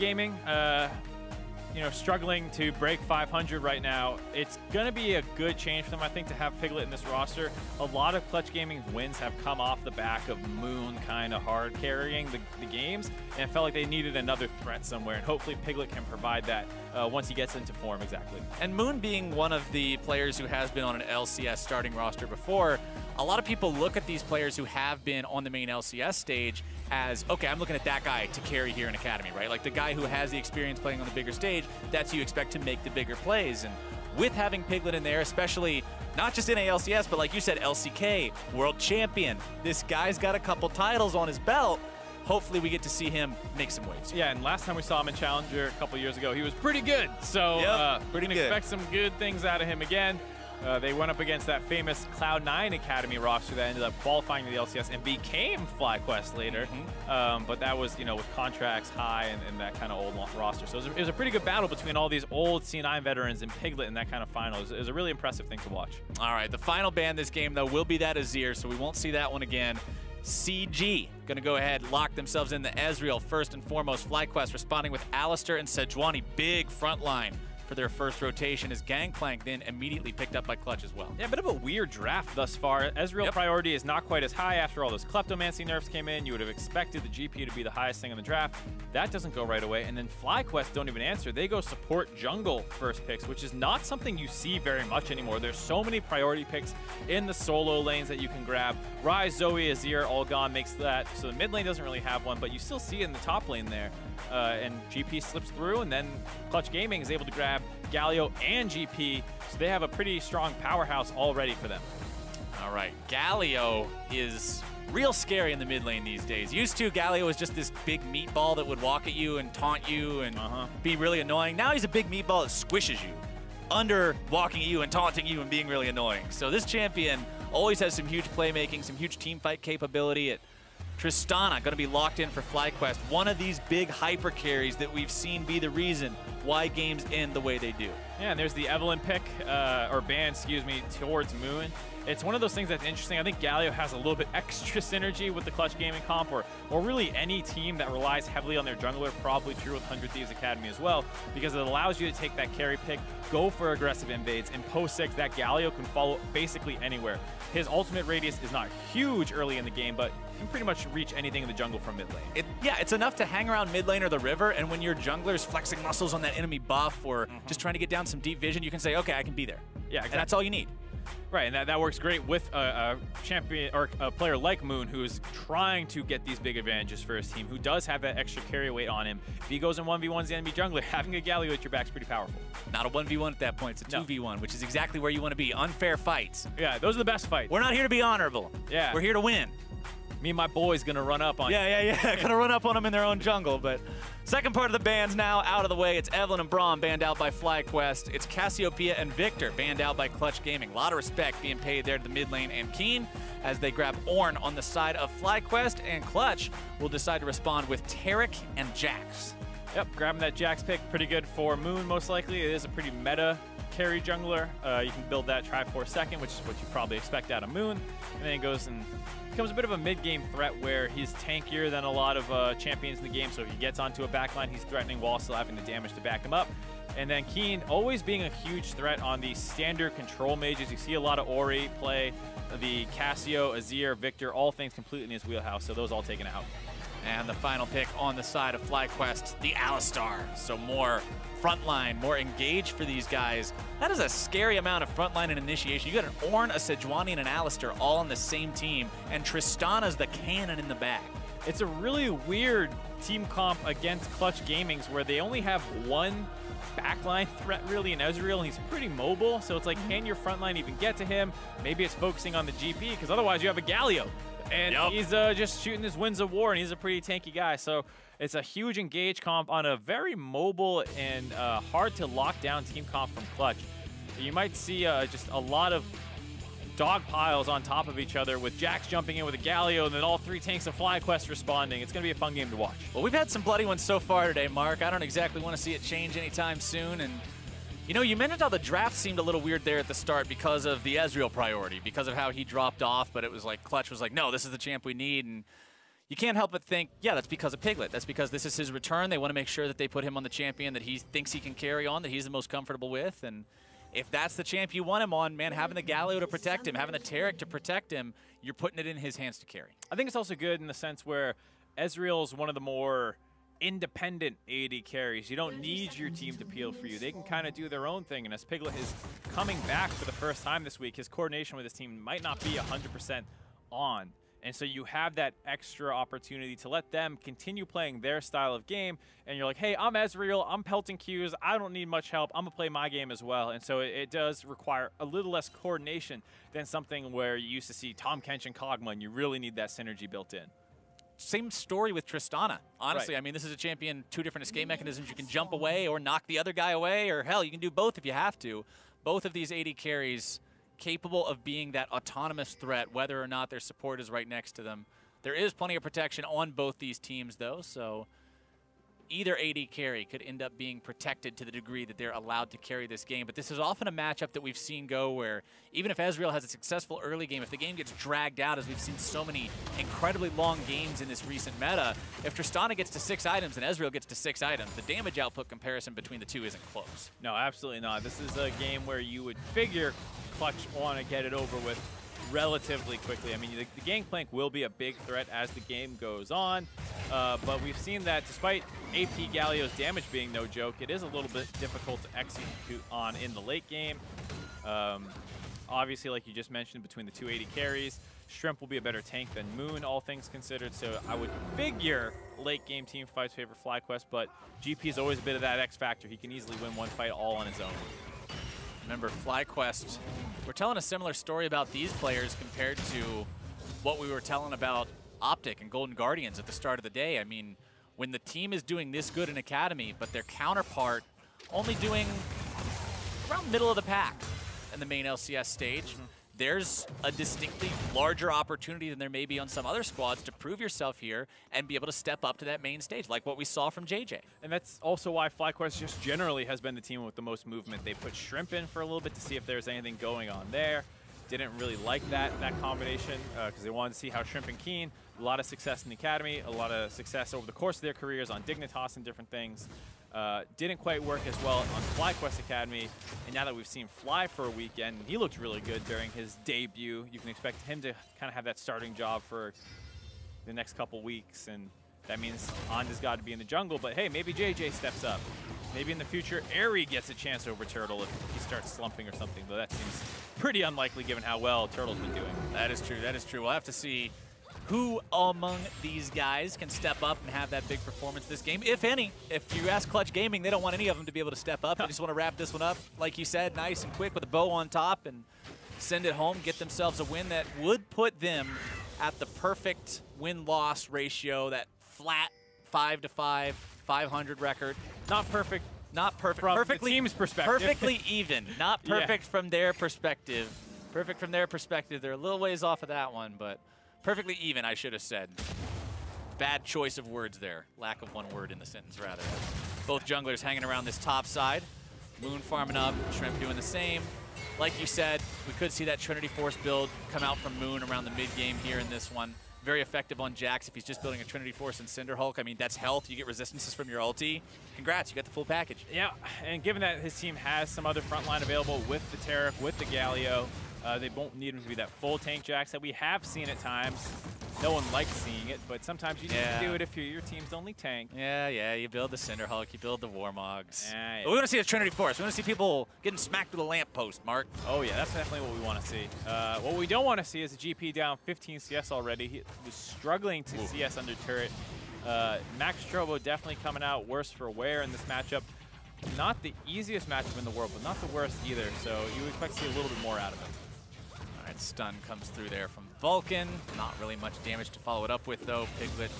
Gaming, you know, struggling to break 500 right now. It's going to be a good change for them, I think, to have Piglet in this roster. A lot of Clutch Gaming's wins have come off the back of Moon kind of hard carrying the games, and it felt like they needed another threat somewhere, and hopefully Piglet can provide that once he gets into form. Exactly. And Moon being one of the players who has been on an LCS starting roster before, a lot of people look at these players who have been on the main LCS stage as, okay, I'm looking at that guy to carry here in Academy, right? Like the guy who has the experience playing on the bigger stage, that's who you expect to make the bigger plays. And with having Piglet in there, especially not just in a LCS, but like you said, LCK, world champion, this guy's got a couple titles on his belt. Hopefully we get to see him make some waves. Yeah, and last time we saw him in Challenger a couple years ago, he was pretty good. So we can expect some good things out of him again. They went up against that famous Cloud9 Academy roster that ended up qualifying to the LCS and became FlyQuest later. But that was, you know, with contracts high and that kind of old roster. So it was a pretty good battle between all these old C9 veterans and Piglet in that kind of final. It was a really impressive thing to watch. All right, the final ban this game, though, will be that Azir, so we won't see that one again. CG going to go ahead, lock themselves in the Ezreal first and foremost. FlyQuest responding with Alistar and Sejuani. Big front line for their first rotation as Gangplank then immediately picked up by Clutch as well. Yeah, a bit of a weird draft thus far. Ezreal priority is not quite as high after all those Kleptomancy nerfs came in. You would have expected the GP to be the highest thing in the draft. That doesn't go right away. And then FlyQuest don't even answer. They go support jungle first picks, which is not something you see very much anymore. There's so many priority picks in the solo lanes that you can grab. Ryze, Zoe, Azir, all gone makes that. So the mid lane doesn't really have one, but you still see it in the top lane there. And GP slips through, and then Clutch Gaming is able to grab Galio and GP, so they have a pretty strong powerhouse all ready for them. All right, Galio is real scary in the mid lane these days. Used to, Galio was just this big meatball that would walk at you and taunt you and be really annoying. Now he's a big meatball that squishes you under walking at you and taunting you and being really annoying. So this champion always has some huge playmaking, some huge team fight capability. Tristana going to be locked in for FlyQuest, one of these big hyper carries that we've seen be the reason why games end the way they do. Yeah, and there's the Evelyn pick, or ban, excuse me, towards Moon. It's one of those things that's interesting. I think Galio has a little bit extra synergy with the Clutch Gaming comp, or really any team that relies heavily on their jungler, probably true with 100 Thieves Academy as well, because it allows you to take that carry pick, go for aggressive invades, and post 6, that Galio can follow basically anywhere. His ultimate radius is not huge early in the game, but can pretty much reach anything in the jungle from mid lane. Yeah, it's enough to hang around mid lane or the river, and when your jungler's flexing muscles on that enemy buff or just trying to get down some deep vision, you can say, okay, I can be there. Yeah, exactly. And that's all you need. Right, and that works great with a champion or a player like Moon, who is trying to get these big advantages for his team, who does have that extra carry weight on him. If he goes in 1v1's the enemy jungler, having a Galio at your back is pretty powerful. Not a 1v1 at that point, it's a 2v1, which is exactly where you want to be. Unfair fights. Yeah, those are the best fights. We're not here to be honorable. Yeah. We're here to win. Me and my boy's gonna run up on you. Yeah. Gonna run up on them in their own jungle. But second part of the bans now out of the way. It's Evelyn and Braum banned out by FlyQuest. It's Cassiopeia and Victor banned out by Clutch Gaming. A lot of respect being paid there to the mid lane and Keen as they grab Ornn on the side of FlyQuest, and Clutch will decide to respond with Taric and Jax. Yep, grabbing that Jax pick, pretty good for Moon most likely. It is a pretty meta carry jungler. You can build that Tri-Force second, which is what you probably expect out of Moon, and then it goes and becomes a bit of a mid-game threat where he's tankier than a lot of champions in the game, so if he gets onto a backline, he's threatening while still having the damage to back him up. And then Keen always being a huge threat on the standard control mages. You see a lot of Ori play, the Cassio, Azir, Victor, all things completely in his wheelhouse, so those all taken out. And the final pick on the side of FlyQuest, the Alistar. So more frontline, more engaged for these guys. That is a scary amount of frontline and initiation. You got an Ornn, a Sejuani, and an Alistar all on the same team, and Tristana's the cannon in the back. It's a really weird team comp against Clutch Gaming's where they only have one backline threat really in Ezreal, and he's pretty mobile, so it's like, can your frontline even get to him? Maybe it's focusing on the GP, because otherwise you have a Galio. And he's just shooting his Winds of War, and he's a pretty tanky guy. So it's a huge engage comp on a very mobile and hard to lock down team comp from Clutch. You might see just a lot of dog piles on top of each other with Jax jumping in with a Galio and then all three tanks of FlyQuest responding. It's going to be a fun game to watch. Well, we've had some bloody ones so far today, Mark. I don't exactly want to see it change anytime soon. And you know, you mentioned how the draft seemed a little weird there at the start because of the Ezreal priority, because of how he dropped off, but it was like Clutch was like, no, this is the champ we need. And you can't help but think, yeah, that's because of Piglet. That's because this is his return. They want to make sure that they put him on the champion that he thinks he can carry on, that he's the most comfortable with. And if that's the champ you want him on, man, having the Galio to protect him, having the Taric to protect him, you're putting it in his hands to carry. I think it's also good in the sense where Ezreal's one of the more independent AD carries. You don't need your team to peel for you. They can kind of do their own thing. And as Piglet is coming back for the first time this week, his coordination with his team might not be 100% on. And so you have that extra opportunity to let them continue playing their style of game. And you're like, hey, I'm Ezreal. I'm pelting Qs. I don't need much help. I'm going to play my game as well. And so it does require a little less coordination than something where you used to see Tom Kench and Kog'Maw, and you really need that synergy built in. Same story with Tristana. Honestly, right. I mean, this is a champion, 2 different escape mechanisms. You can jump away or knock the other guy away, or hell, you can do both if you have to. Both of these AD carries capable of being that autonomous threat, whether or not their support is right next to them. There is plenty of protection on both these teams, though, so either AD carry could end up being protected to the degree that they're allowed to carry this game. But this is often a matchup that we've seen go where even if Ezreal has a successful early game, if the game gets dragged out, as we've seen so many incredibly long games in this recent meta, if Tristana gets to 6 items and Ezreal gets to 6 items, the damage output comparison between the two isn't close. No, absolutely not. This is a game where you would figure Clutch want to get it over with relatively quickly. I mean, the Gangplank will be a big threat as the game goes on, but we've seen that despite AP Galio's damage being no joke, it is a little bit difficult to execute on in the late game. Obviously, like you just mentioned, between the 280 carries, Shrimp will be a better tank than Moon, all things considered, so I would figure late game team fights favor FlyQuest, but GP is always a bit of that X factor. He can easily win one fight all on his own. Remember, FlyQuest, we're telling a similar story about these players compared to what we were telling about Optic and Golden Guardians at the start of the day. I mean, when the team is doing this good in Academy, but their counterpart only doing around middle of the pack in the main LCS stage, there's a distinctly larger opportunity than there may be on some other squads to prove yourself here and be able to step up to that main stage, like what we saw from JJ. And that's also why FlyQuest just generally has been the team with the most movement. They put Shrimp in for a little bit to see if there's anything going on there. Didn't really like that combination because they wanted to see how Shrimp and Keen, a lot of success in the Academy, a lot of success over the course of their careers on Dignitas and different things. Didn't quite work as well on FlyQuest Academy, and now that we've seen Fly for a weekend, he looked really good during his debut. You can expect him to kind of have that starting job for the next couple weeks, and that means Anda's got to be in the jungle, but hey, maybe JJ steps up. Maybe in the future, Airy gets a chance over Turtle if he starts slumping or something, but that seems pretty unlikely given how well Turtle's been doing. That is true, that is true. We'll have to see who among these guys can step up and have that big performance this game, if any. If you ask Clutch Gaming, they don't want any of them to be able to step up. They just want to wrap this one up, like you said, nice and quick with a bow on top and send it home, get themselves a win that would put them at the perfect win-loss ratio, that flat 5-5, 500 record. Not perfect. Not perfect. From perfectly, the team's perspective. Perfectly even. Not perfect from their perspective. Perfect from their perspective. They're a little ways off of that one, but perfectly even, I should have said. Bad choice of words there. Lack of one word in the sentence, rather. Both junglers hanging around this top side. Moon farming up, Shrimp doing the same. Like you said, we could see that Trinity Force build come out from Moon around the mid-game here in this one. Very effective on Jax if he's just building a Trinity Force and Cinder Hulk. I mean, that's health. You get resistances from your ulti. Congrats, you got the full package. Yeah, and given that his team has some other frontline available with the Taric, with the Galio, they won't need him to be that full tank Jax that we have seen at times. No one likes seeing it, but sometimes you need to do it if your team's only tank. Yeah, you build the Cinder Hulk, you build the Warmogs. Yeah. We want to see a Trinity Force. We want to see people getting smacked with a lamppost, Mark. Oh yeah, that's definitely what we want to see. What we don't want to see is a GP down 15 CS already. He was struggling to CS under turret. Max Strobo definitely coming out worse for wear in this matchup. Not the easiest matchup in the world, but not the worst either, so you expect to see a little bit more out of him. All right, stun comes through there from Vulcan. Not really much damage to follow it up with, though. Piglet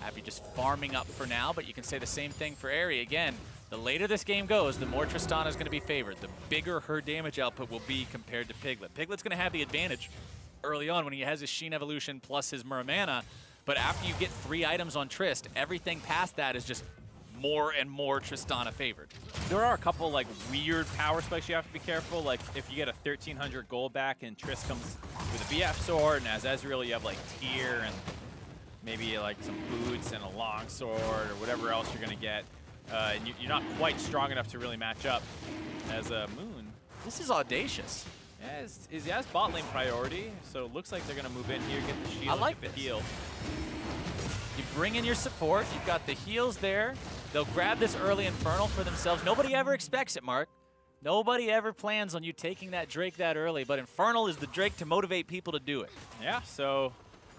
happy just farming up for now, but you can say the same thing for Airy. Again, the later this game goes, the more Tristana is going to be favored. The bigger her damage output will be compared to Piglet. Piglet's going to have the advantage early on when he has his Sheen evolution plus his Muramana, but after you get 3 items on Trist, everything past that is just more and more Tristana favored. There are a couple like weird power spikes you have to be careful. Like if you get a 1300 gold back and Triss comes with a BF sword, and as Ezreal you have like Tyr and maybe like some boots and a longsword or whatever else you're going to get. And you're not quite strong enough to really match up as a Moon. This is audacious. Yeah, he has bot lane priority, so it looks like they're going to move in here, get the shield, I like get the heal. You bring in your support. You've got the heals there. They'll grab this early Infernal for themselves. Nobody ever expects it, Mark. Nobody ever plans on you taking that Drake that early, but Infernal is the Drake to motivate people to do it. Yeah, so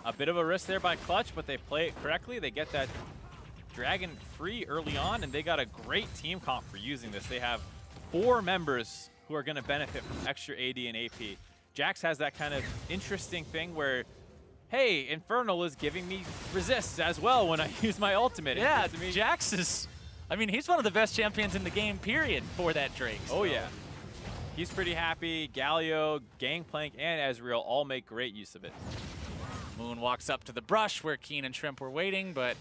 a bit of a risk there by Clutch, but they play it correctly. They get that Dragon free early on, and they got a great team comp for using this. They have 4 members who are going to benefit from extra AD and AP. Jax has that kind of interesting thing where, hey, Infernal is giving me resists as well when I use my ultimate. Yeah, Jax is, I mean, he's one of the best champions in the game, period, for that Drake. So. Oh, yeah. He's pretty happy. Galio, Gangplank, and Ezreal all make great use of it. Moon walks up to the brush where Keen and Shrimp were waiting, but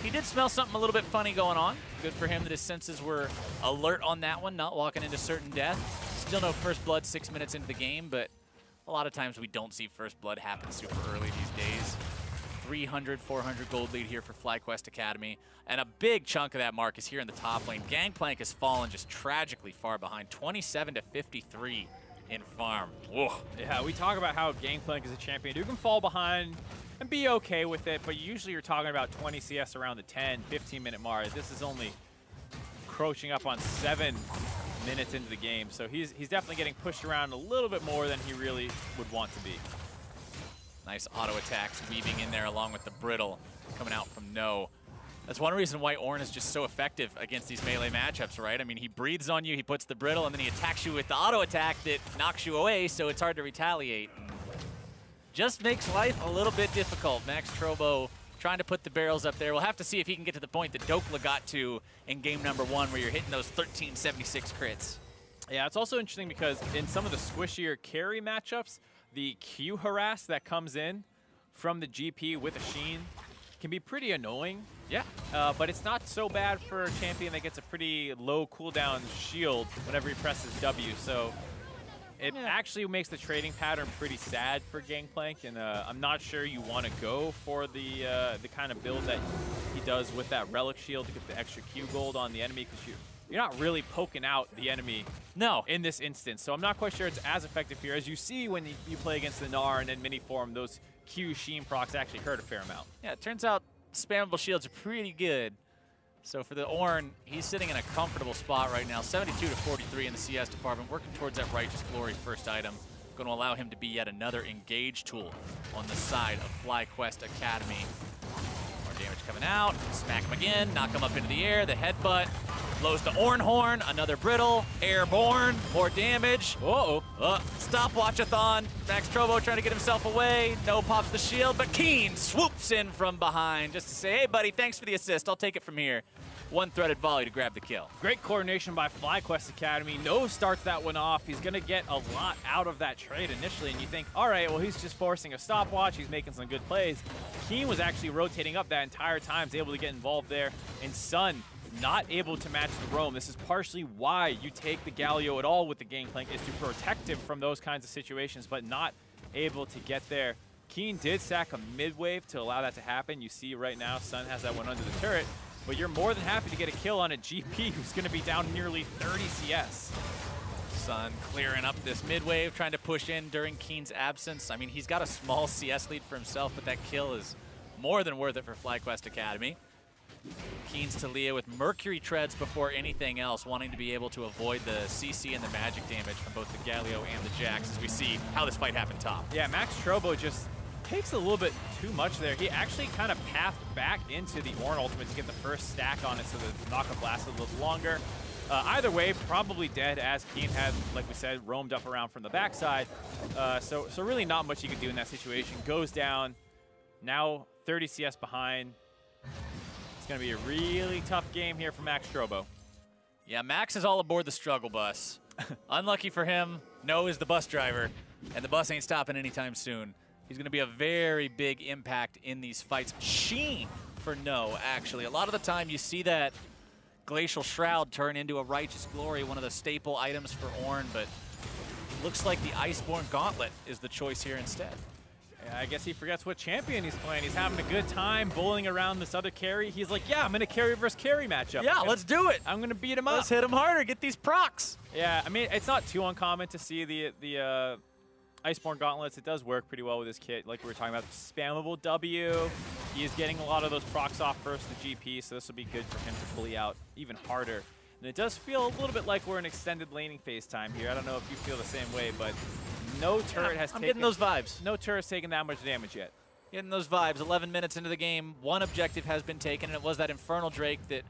he did smell something a little bit funny going on. Good for him that his senses were alert on that one, not walking into certain death. Still no first blood 6 minutes into the game, but a lot of times we don't see first blood happen super early these days. 300, 400 gold lead here for FlyQuest Academy. And a big chunk of that, Mark, is here in the top lane. Gangplank has fallen just tragically far behind, 27 to 53 in farm. Whoa. Yeah, we talk about how Gangplank is a champion who can fall behind and be okay with it, but usually you're talking about 20 CS around the 10, 15-minute mark. This is only crouching up on 7 minutes into the game, so he's definitely getting pushed around a little bit more than he really would want to be. Nice auto attacks weaving in there along with the brittle coming out from No. That's one reason why Ornn is just so effective against these melee matchups, right? I mean, he breathes on you, he puts the brittle, and then he attacks you with the auto attack that knocks you away, so it's hard to retaliate. And just makes life a little bit difficult. Max Trobo trying to put the barrels up there. We'll have to see if he can get to the point that Dokla got to in game number 1 where you're hitting those 1376 crits. Yeah, it's also interesting because in some of the squishier carry matchups, the Q harass that comes in from the GP with a Sheen can be pretty annoying. Yeah. But it's not so bad for a champion that gets a pretty low cooldown shield whenever he presses W. So it actually makes the trading pattern pretty sad for Gangplank, and I'm not sure you want to go for the kind of build that he does with that Relic Shield to get the extra Q gold on the enemy, because you're not really poking out the enemy in this instance. So I'm not quite sure it's as effective here. As you see when you play against the Gnar and then mini form, those Q Sheen procs actually hurt a fair amount. Yeah, it turns out spammable shields are pretty good. So for the Ornn, he's sitting in a comfortable spot right now, 72 to 43 in the CS department, working towards that Righteous Glory first item. Going to allow him to be yet another engage tool on the side of FlyQuest Academy. More damage coming out, smack him again, knock him up into the air, the headbutt, blows the Ornn horn, another brittle, airborne, more damage. Uh-oh. Stopwatch-a-thon. Max Trobo trying to get himself away. No pops the shield, but Keen swoops in from behind just to say, hey, buddy, thanks for the assist. I'll take it from here. One threaded volley to grab the kill. Great coordination by FlyQuest Academy. No starts that one off. He's going to get a lot out of that trade initially, and you think, all right, well, he's just forcing a stopwatch. He's making some good plays. Keen was actually rotating up that entire time. He's able to get involved there. And Sun not able to match the roam. This is partially why you take the Galio at all with the Gangplank, is to protect him from those kinds of situations, but not able to get there. Keen did sack a mid-wave to allow that to happen. You see right now Sun has that one under the turret, but you're more than happy to get a kill on a GP who's going to be down nearly 30 CS. Sun clearing up this mid-wave, trying to push in during Keen's absence. I mean, he's got a small CS lead for himself, but that kill is more than worth it for FlyQuest Academy. Keen's to Leah with Mercury Treads before anything else, wanting to be able to avoid the CC and the magic damage from both the Galio and the Jax as we see how this fight happened top. Yeah, Max Trobo just takes a little bit too much there. He actually kind of pathed back into the Ornn ultimate to get the first stack on it so the knockup lasted a little longer. Either way, probably dead, as Keen had, like we said, roamed up around from the backside. So really not much you could do in that situation. Goes down, now 30 CS behind. It's going to be a really tough game here for Max Trobo. Yeah, Max is all aboard the struggle bus. Unlucky for him, No is the bus driver, and the bus ain't stopping anytime soon. He's going to be a very big impact in these fights. Sheen for No, actually. A lot of the time you see that Glacial Shroud turn into a Righteous Glory, one of the staple items for Ornn, but it looks like the Iceborne Gauntlet is the choice here instead. Yeah, I guess he forgets what champion he's playing. He's having a good time bowling around this other carry. He's like, yeah, I'm in a carry versus carry matchup. Yeah, let's do it. I'm going to beat him up. Let's hit him harder, get these procs. Yeah, I mean, it's not too uncommon to see the Iceborne Gauntlets. It does work pretty well with his kit. Like we were talking about, spammable W. He is getting a lot of those procs off first, the GP, so this will be good for him to bully out even harder. And it does feel a little bit like we're in extended laning phase time here. I don't know if you feel the same way, but no turret has taken... I'm getting those vibes. No turret's taken that much damage yet. Getting those vibes. 11 minutes into the game, one objective has been taken, and it was that Infernal Drake that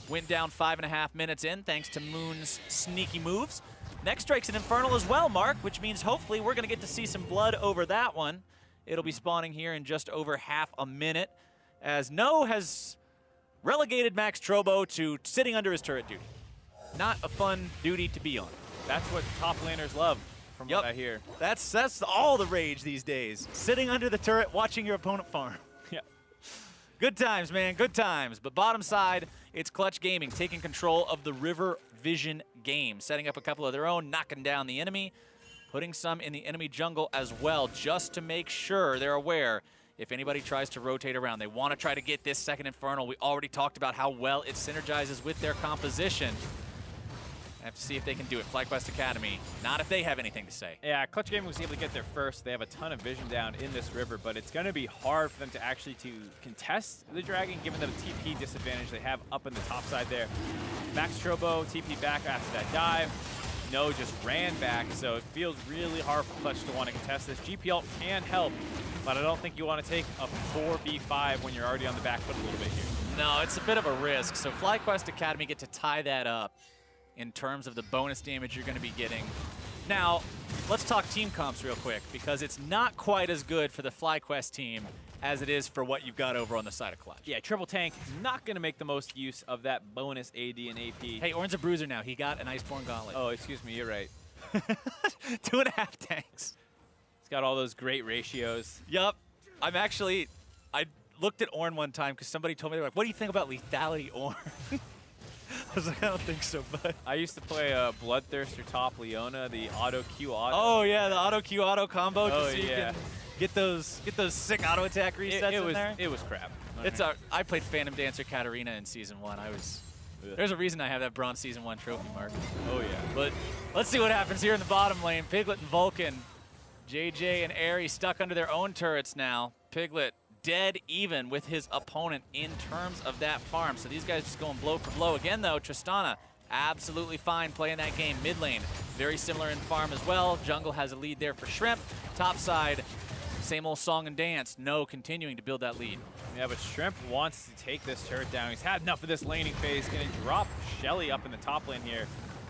went down 5.5 minutes in, thanks to Moon's sneaky moves. Next Drake's an Infernal as well, Mark, which means hopefully we're going to get to see some blood over that one. It'll be spawning here in just over half a minute, as No has relegated Max Trobo to sitting under his turret duty. Not a fun duty to be on. That's what top laners love, from what I hear. That's all the rage these days. Sitting under the turret, watching your opponent farm. Yeah. Good times, man, good times. But bottom side, it's Clutch Gaming taking control of the River Vision game, setting up a couple of their own, knocking down the enemy, putting some in the enemy jungle as well, just to make sure they're aware if anybody tries to rotate around. They want to try to get this second Infernal. We already talked about how well it synergizes with their composition. I have to see if they can do it. FlyQuest Academy, not if they have anything to say. Yeah, Clutch Gaming was able to get there first. They have a ton of vision down in this river, but it's going to be hard for them to actually contest the Dragon, given the TP disadvantage they have up in the top side there. Max Trobo TP back after that dive. No just ran back, so it feels really hard for Clutch to want to contest this. GP ult can help, but I don't think you want to take a 4v5 when you're already on the back foot a little bit here. No, it's a bit of a risk. So FlyQuest Academy get to tie that up in terms of the bonus damage you're going to be getting. Now, let's talk team comps real quick, because it's not quite as good for the FlyQuest team as it is for what you've got over on the side of Clutch. Yeah, Triple Tank not going to make the most use of that bonus AD and AP. Hey, Orin's a bruiser now. He got an Iceborne Gauntlet. Oh, excuse me, you're right. 2.5 tanks. He's got all those great ratios. Yup. I looked at Orn one time because somebody told me, they were like, what do you think about lethality Orn? I was like, I don't think so, bud. I used to play Bloodthirster top Leona, the auto Q auto. Oh yeah, the auto Q auto combo. Oh just so you can get those sick auto attack resets in there. It was crap. I played Phantom Dancer Katarina in season 1. There's a reason I have that bronze season 1 trophy, Mark. Oh yeah. But let's see what happens here in the bottom lane. Piglet and Vulcan, JJ and Airy stuck under their own turrets now. Piglet dead even with his opponent in terms of that farm. So these guys just going blow for blow. Again, though, Tristana absolutely fine playing that game. Mid lane, very similar in farm as well. Jungle has a lead there for Shrimp. Top side, same old song and dance. No, continuing to build that lead. Yeah, but Shrimp wants to take this turret down. He's had enough of this laning phase. Going to drop Shelly up in the top lane here.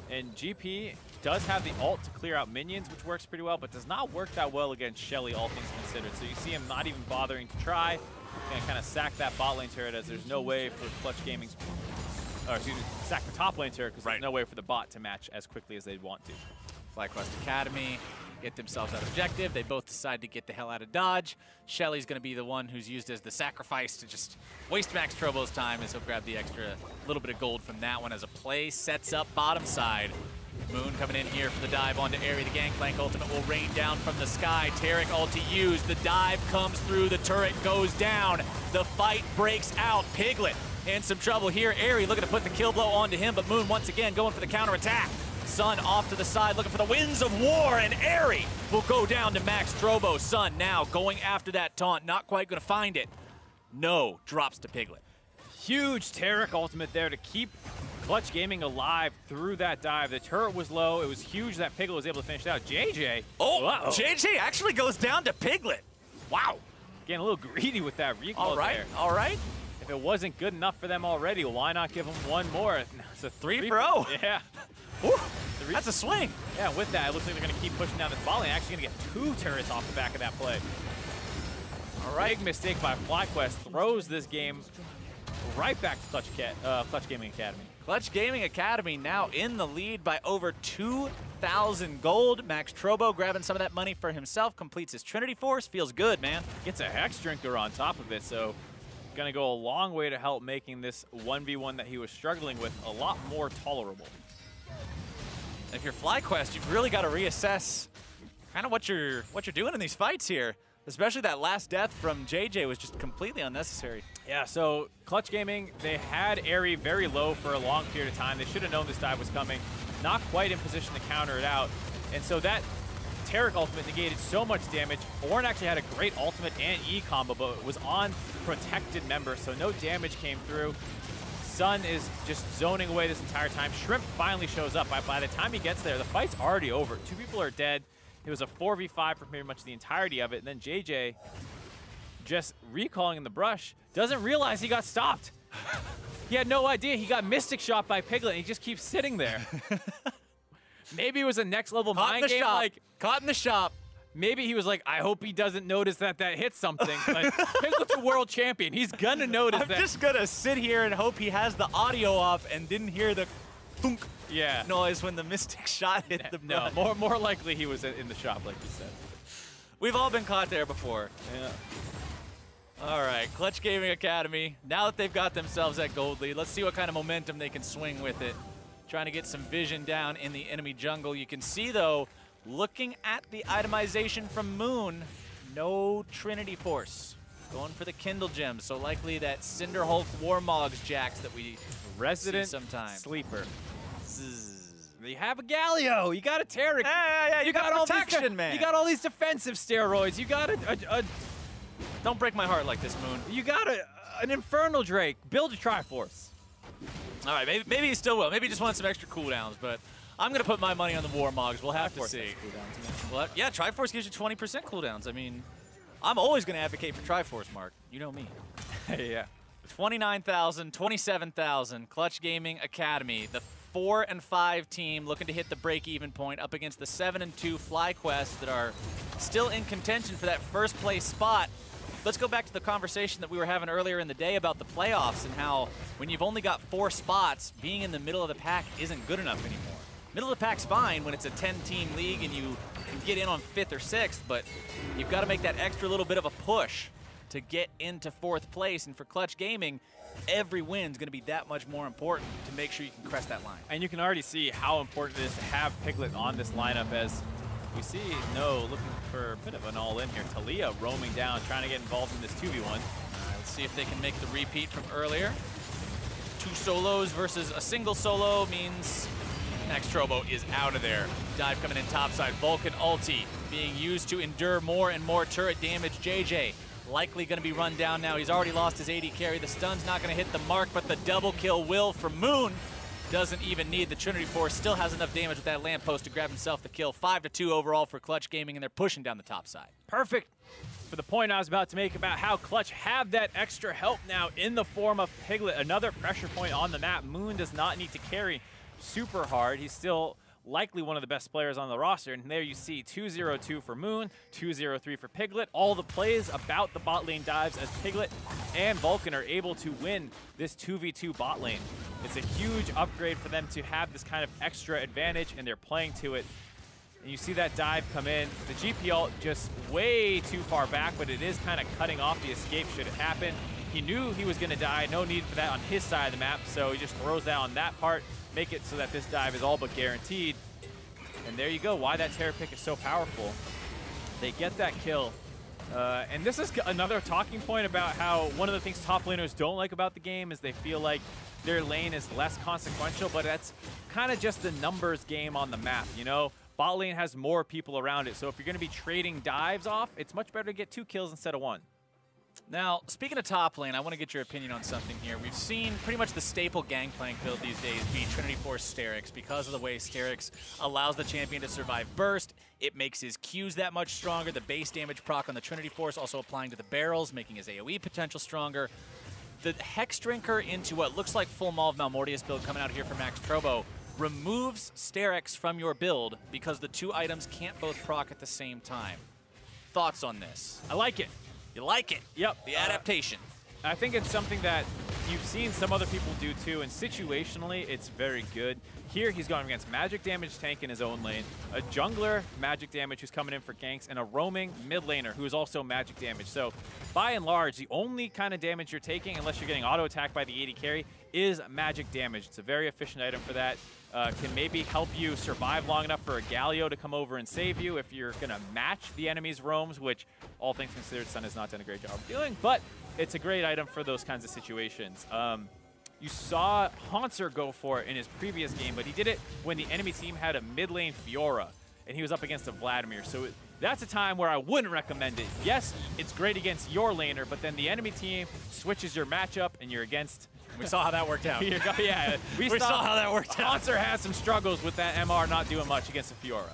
And GP does have the ult to clear out minions, which works pretty well, but does not work that well against Shelly, all things considered. So you see him not even bothering to try. Gonna kind of sack that bot lane turret, as there's no way for Clutch Gaming's, or excuse me, sack the top lane turret, because there's no way for the bot to match as quickly as they'd want to. FlyQuest Academy get themselves out of objective. They both decide to get the hell out of dodge. Shelly's going to be the one who's used as the sacrifice to just waste Max Trobo's time, as he'll grab the extra little bit of gold from that one as a play. Sets up bottom side. Moon coming in here for the dive onto Airy. The Gangplank ultimate will rain down from the sky. Taric ulti used. The dive comes through. The turret goes down. The fight breaks out. Piglet in some trouble here. Airy looking to put the kill blow onto him, but Moon once again going for the counterattack. Sun off to the side looking for the winds of war, and Airy will go down to Max Trobo. Sun now going after that taunt. Not quite going to find it. No, drops to Piglet. Huge Taric ultimate there to keep Clutch Gaming alive through that dive. The turret was low. It was huge that Piglet was able to finish it out. JJ. Oh, JJ actually goes down to Piglet. Wow. Getting a little greedy with that recall there. All right. If it wasn't good enough for them already, why not give them one more? It's a 3-0. Yeah. Ooh, that's a swing. Yeah, with that, it looks like they're going to keep pushing down this ball lane. Actually going to get 2 turrets off the back of that play. All right. Big mistake by FlyQuest. Throws this game right back to Clutch Gaming Academy. Clutch Gaming Academy now in the lead by over 2,000 gold. Max Trobo grabbing some of that money for himself. Completes his Trinity Force. Feels good, man. Gets a Hex Drinker on top of it, so going to go a long way to help making this 1v1 that he was struggling with a lot more tolerable. If you're FlyQuest, you've really got to reassess kind of what you're doing in these fights here. Especially that last death from JJ was just completely unnecessary. Yeah, so Clutch Gaming, they had Airy very low for a long period of time. They should have known this dive was coming. Not quite in position to counter it out. And so that Taric ultimate negated so much damage. Ornn actually had a great ultimate and E combo, but it was on protected member, so no damage came through. Sun is just zoning away this entire time. Shrimp finally shows up. By the time he gets there, the fight's already over. 2 people are dead. It was a 4v5 for pretty much the entirety of it. And then JJ, just recalling in the brush, doesn't realize he got stopped. He had no idea. He got Mystic Shot by Piglet, and he just keeps sitting there. Maybe it was a next level mind game. Caught in the shop. Maybe he was like, I hope he doesn't notice that hit something. But Piglet's a world champion. He's gonna notice that. I'm just gonna sit here and hope he has the audio off and didn't hear the thunk noise when the Mystic Shot hit the brush. No, more likely he was in the shop, like you said. We've all been caught there before. Yeah. All right, Clutch Gaming Academy. Now that they've got themselves that gold lead, let's see what kind of momentum they can swing with it. Trying to get some vision down in the enemy jungle. You can see, though, looking at the itemization from Moon, no Trinity Force. Going for the Kindle Gems, so likely that Cinder Hulk Warmog's Jax that we Resident see sometimes. Sleeper. You have a Galio. You got a Taric. Yeah, you got protection, man. You got all these defensive steroids. You got a Don't break my heart like this, Moon. You got an Infernal Drake. Build a Triforce. All right, maybe he still will. Maybe he just wants some extra cooldowns, but I'm going to put my money on the Warmogs. We'll have to see. Well, yeah, Triforce gives you 20% cooldowns. I mean, I'm always going to advocate for Triforce, Mark. You know me. Yeah. 29,000, 27,000, Clutch Gaming Academy, the 4 and 5 team looking to hit the break-even point up against the 7 and 2 FlyQuest that are still in contention for that first place spot. Let's go back to the conversation that we were having earlier in the day about the playoffs and how when you've only got 4 spots, being in the middle of the pack isn't good enough anymore. Middle of the pack's fine when it's a 10-team league and you can get in on 5th or 6th, but you've got to make that extra little bit of a push to get into 4th place. And for Clutch Gaming, every win's going to be that much more important to make sure you can crest that line. And you can already see how important it is to have Piglet on this lineup, as we see No looking for a bit of an all-in here. Talia roaming down, trying to get involved in this 2v1. Let's see if they can make the repeat from earlier. 2 solos versus a single solo means Max Trobo is out of there. Dive coming in topside. Vulcan ulti being used to endure more and more turret damage. JJ likely going to be run down now. He's already lost his AD carry. The stun's not going to hit the mark, but the double kill will from Moon. Doesn't even need the Trinity Force. Still has enough damage with that lamppost to grab himself the kill. 5-2 overall for Clutch Gaming, and they're pushing down the top side. Perfect for the point I was about to make about how Clutch have that extra help now in the form of Piglet. Another pressure point on the map. Moon does not need to carry super hard. He's still likely one of the best players on the roster. And there you see 2-0-2 for Moon, 2-0-3 for Piglet. All the plays about the bot lane dives as Piglet and Vulcan are able to win this 2v2 bot lane. It's a huge upgrade for them to have this kind of extra advantage, and they're playing to it. And you see that dive come in. The GP ult just way too far back, but it is kind of cutting off the escape should it happen. He knew he was going to die. No need for that on his side of the map, so he just throws that on that part, make it so that this dive is all but guaranteed. And there you go, why that Terror pick is so powerful. They get that kill. And this is another talking point about how one of the things top laners don't like about the game is they feel like their lane is less consequential, but that's kind of just the numbers game on the map, you know? Bot lane has more people around it, so if you're going to be trading dives off, it's much better to get 2 kills instead of 1. Now, speaking of top lane, I want to get your opinion on something here. We've seen pretty much the staple Gangplank build these days be Trinity Force Sterix because of the way Sterix allows the champion to survive burst. It makes his Qs that much stronger. The base damage proc on the Trinity Force also applying to the barrels, making his AoE potential stronger. The Hex Drinker into what looks like full Maw of Malmortius build coming out here for Max Trobo removes Sterix from your build because the 2 items can't both proc at the same time. Thoughts on this? I like it. You like it? Yep. The adaptation. I think it's something that you've seen some other people do too, and situationally, it's very good. Here, he's going against magic damage tank in his own lane, a jungler magic damage who's coming in for ganks, and a roaming mid laner who is also magic damage. So, by and large, the only kind of damage you're taking, unless you're getting auto attacked by the AD carry, is magic damage. It's a very efficient item for that. Can maybe help you survive long enough for a Galio to come over and save you if you're going to match the enemy's roams, which all things considered, Sun has not done a great job of doing, but it's a great item for those kinds of situations. You saw Haunter go for it in his previous game, but he did it when the enemy team had a mid lane Fiora, and he was up against a Vladimir. So that's a time where I wouldn't recommend it. Yes, it's great against your laner, but then the enemy team switches your matchup, and you're against... We saw how that worked out. Yeah, we saw how that worked out. Haunter had some struggles with that MR not doing much against a Fiora.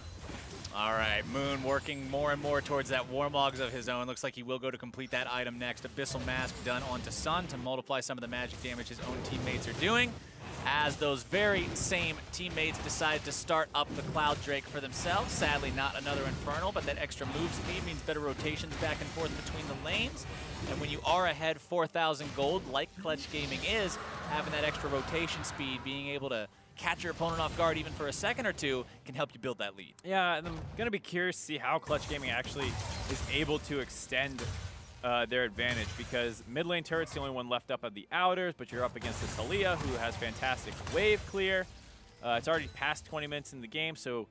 All right, Moon working more and more towards that Warmogs of his own. Looks like he will go to complete that item next. Abyssal Mask done onto Sun to multiply some of the magic damage his own teammates are doing, as those very same teammates decide to start up the Cloud Drake for themselves. Sadly, not another Infernal, but that extra move speed means better rotations back and forth between the lanes. And when you are ahead 4,000 gold, like Clutch Gaming is, having that extra rotation speed, being able to catch your opponent off guard even for a second or two, can help you build that lead. Yeah, and I'm going to be curious to see how Clutch Gaming actually is able to extend their advantage, because mid lane turret's the only one left up at the outers, but you're up against the Talia, who has fantastic wave clear. It's already past 20 minutes in the game, so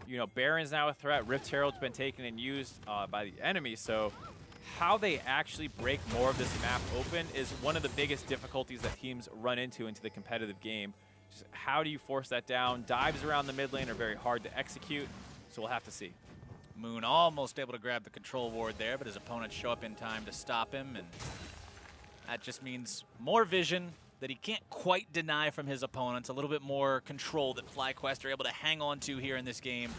you know Baron's now a threat. Rift Herald's been taken and used by the enemy, so how they actually break more of this map open is one of the biggest difficulties that teams run into the competitive game. Just how do you force that down? Dives around the mid lane are very hard to execute, so we'll have to see. Moon almost able to grab the control ward there, but his opponents show up in time to stop him, and that just means more vision that he can't quite deny from his opponents, a little bit more control that FlyQuest are able to hang on to here in this game.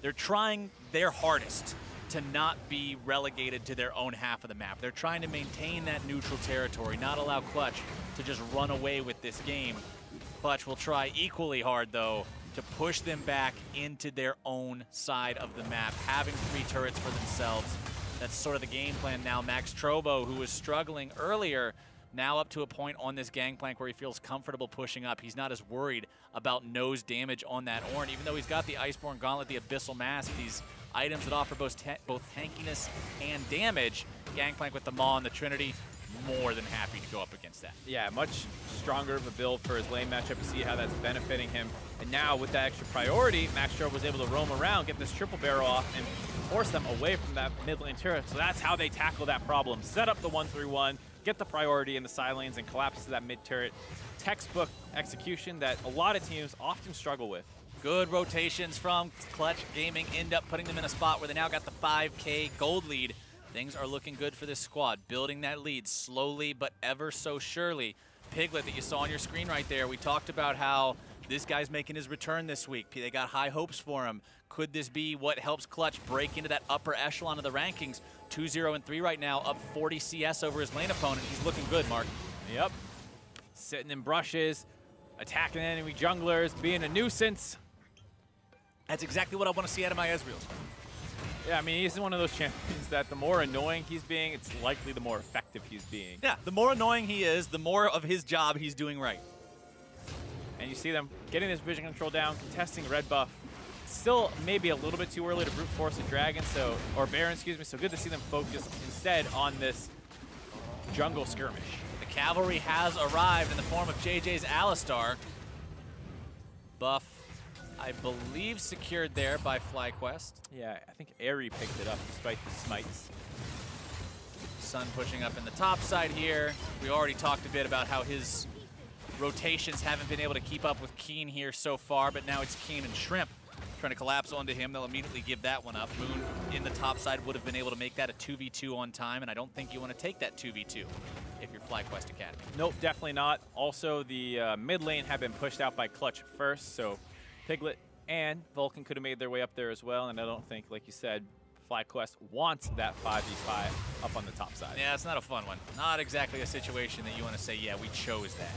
They're trying their hardest to not be relegated to their own half of the map. They're trying to maintain that neutral territory, not allow Clutch to just run away with this game. Clutch will try equally hard, though, to push them back into their own side of the map, having 3 turrets for themselves. That's sort of the game plan now. Max Trovo, who was struggling earlier, now up to a point on this gangplank where he feels comfortable pushing up. He's not as worried about nose damage on that Ornn, even though he's got the Iceborne Gauntlet, the Abyssal Mask, these items that offer both tankiness and damage. Gangplank with the Maw and the Trinity, more than happy to go up against that. Yeah, much stronger of a build for his lane matchup. You see how that's benefiting him. And now with that extra priority, Max Trovo was able to roam around, get this triple barrel off, and force them away from that mid lane turret. So that's how they tackle that problem. Set up the 1-3-1, get the priority in the side lanes, and collapse to that mid turret. Textbook execution that a lot of teams often struggle with. Good rotations from Clutch Gaming end up putting them in a spot where they now got the 5K gold lead. Things are looking good for this squad, building that lead slowly but ever so surely. Piglet that you saw on your screen right there, we talked about how this guy's making his return this week. They got high hopes for him. Could this be what helps Clutch break into that upper echelon of the rankings? 2-0-3 right now, up 40 CS over his lane opponent. He's looking good, Mark. Yep. Sitting in brushes, attacking enemy junglers, being a nuisance. That's exactly what I want to see out of my Ezreal. Yeah, I mean, he's one of those champions that the more annoying he's being, it's likely the more effective he's being. Yeah, the more annoying he is, the more of his job he's doing right. And you see them getting this vision control down, contesting red buff. Still maybe a little bit too early to brute force a dragon, or Baron, excuse me, so good to see them focus instead on this jungle skirmish. The cavalry has arrived in the form of JJ's Alistar. Buff, I believe, secured there by FlyQuest. Yeah, I think Airy picked it up despite the smites. Sun pushing up in the top side here. We already talked a bit about how his rotations haven't been able to keep up with Keen here so far, but now it's Keen and Shrimp trying to collapse onto him. They'll immediately give that one up. Moon in the top side would have been able to make that a 2v2 on time, and I don't think you want to take that 2v2 if you're FlyQuest Academy. Nope, definitely not. Also, the mid lane had been pushed out by Clutch first, so Piglet and Vulcan could have made their way up there as well, and I don't think, like you said, FlyQuest wants that 5v5 up on the top side. Yeah, it's not a fun one. Not exactly a situation that you want to say, yeah, we chose that.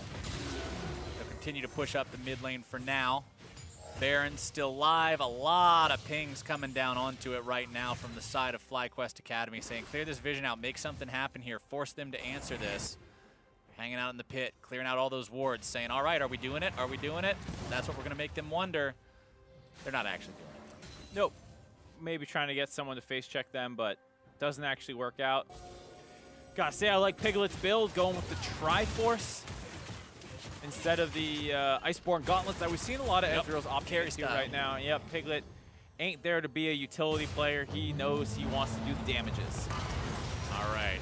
They'll continue to push up the mid lane for now. Baron's still live. A lot of pings coming down onto it right now from the side of FlyQuest Academy saying, clear this vision out, make something happen here, force them to answer this. Hanging out in the pit, clearing out all those wards, saying, all right, are we doing it? Are we doing it? That's what we're going to make them wonder. They're not actually doing it. Nope. Maybe trying to get someone to face check them, but doesn't actually work out. Gotta say, I like Piglet's build, going with the Triforce. instead of the Iceborne Gauntlets that we've seen a lot of Ezreal's opting to right now. Yep, Piglet ain't there to be a utility player. He knows he wants to do the damages. All right,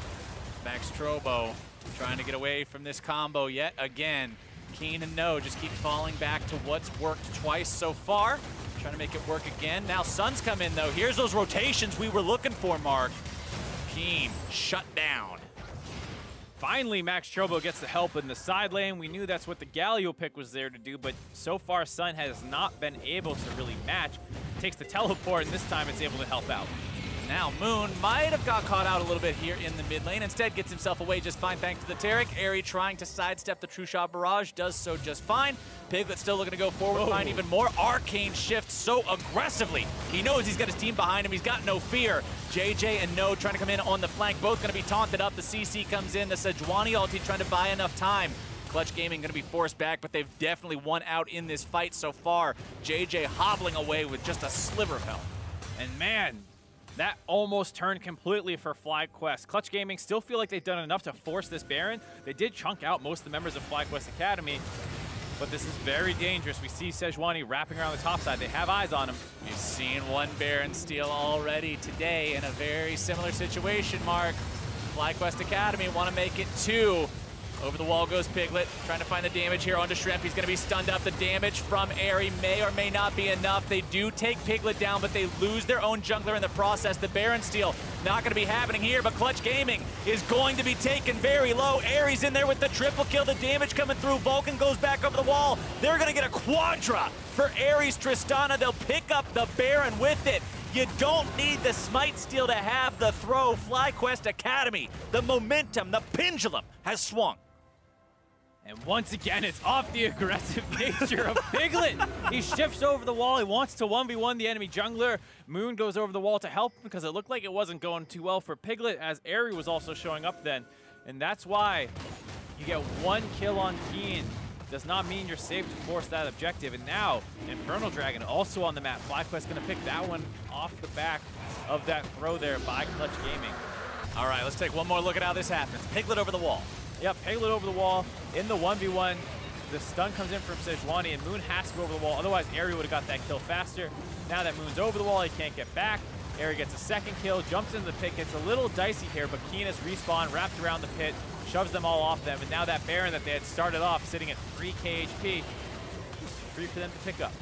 Max Trobo trying to get away from this combo yet again. Keen and No just keep falling back to what's worked twice so far. Trying to make it work again. Now Sun's come in though. Here's those rotations we were looking for, Mark. Keen shut down. Finally, Max Trobo gets the help in the side lane. We knew that's what the Galio pick was there to do, but so far Sun has not been able to really match. Takes the teleport, and this time it's able to help out. Now Moon might have got caught out a little bit here in the mid lane. Instead gets himself away just fine thanks to the Taric. Airy trying to sidestep the True Shot Barrage, does so just fine. Piglet still looking to go forward, find even more. Arcane shift so aggressively. He knows he's got his team behind him. He's got no fear. JJ and No trying to come in on the flank. Both going to be taunted up. The CC comes in. The Sejuani ulti trying to buy enough time. Clutch Gaming going to be forced back, but they've definitely won out in this fight so far. JJ hobbling away with just a sliver of health. And man, that almost turned completely for FlyQuest. Clutch Gaming still feel like they've done enough to force this Baron. They did chunk out most of the members of FlyQuest Academy, but this is very dangerous. We see Sejuani wrapping around the top side. They have eyes on him. We've seen one Baron steal already today in a very similar situation, Mark. FlyQuest Academy want to make it 2. Over the wall goes Piglet, trying to find the damage here onto Shrimp. He's going to be stunned up. The damage from Airy may or may not be enough. They do take Piglet down, but they lose their own jungler in the process. The Baron steal not going to be happening here, but Clutch Gaming is going to be taken very low. Airy's in there with the triple kill. The damage coming through. Vulcan goes back over the wall. They're going to get a quadra for Airy's Tristana. They'll pick up the Baron with it. You don't need the Smite steal to have the throw. FlyQuest Academy, the momentum, the pendulum has swung. And once again, it's off the aggressive nature of Piglet. He shifts over the wall. He wants to 1v1 the enemy jungler. Moon goes over the wall to help him because it looked like it wasn't going too well for Piglet, as Airy was also showing up then. And that's why you get 1 kill on Keen. Does not mean you're safe to force that objective. And now, Infernal Dragon also on the map. FlyQuest going to pick that one off the back of that throw there by Clutch Gaming. All right, let's take one more look at how this happens. Piglet over the wall. Yep, Piglet over the wall in the 1v1. The stun comes in from Sejuani, and Moon has to go over the wall. Otherwise, Airy would have got that kill faster. Now that Moon's over the wall, he can't get back. Airy gets a second kill, jumps into the pit. It's a little dicey here, but Keen has respawned, wrapped around the pit, shoves them all off them. And now that Baron that they had started off sitting at 3k HP, is free for them to pick up.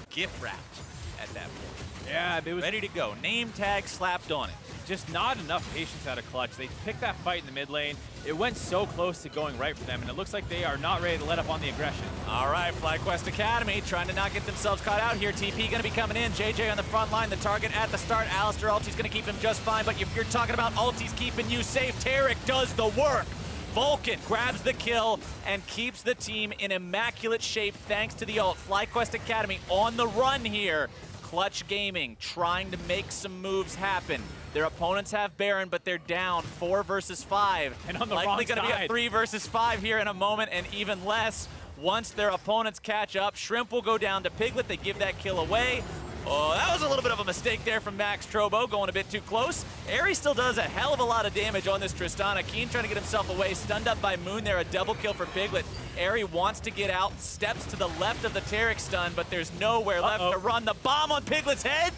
Gift wrapped at that point. Yeah, it was ready to go. Name tag slapped on it. Just not enough patience out of Clutch. They picked that fight in the mid lane. It went so close to going right for them, and it looks like they are not ready to let up on the aggression. All right, FlyQuest Academy trying to not get themselves caught out here. TP going to be coming in. JJ on the front line. The target at the start. Alistair ulti's going to keep him just fine, but if you're talking about ultis keeping you safe, Taric does the work. Vulcan grabs the kill and keeps the team in immaculate shape thanks to the ult. FlyQuest Academy on the run here. Clutch Gaming trying to make some moves happen. Their opponents have Baron, but they're down 4 versus 5. And on the likely wrong going to be a side. 3 versus 5 here in a moment, and even less once their opponents catch up. Shrimp will go down to Piglet. They give that kill away. Oh, that was a little bit of a mistake there from Max Trobo, going a bit too close. Airy still does a hell of a lot of damage on this Tristana. Keen trying to get himself away, stunned up by Moon there, a double kill for Piglet. Airy wants to get out, steps to the left of the Taric stun, but there's nowhere left to run. The bomb on Piglet's head,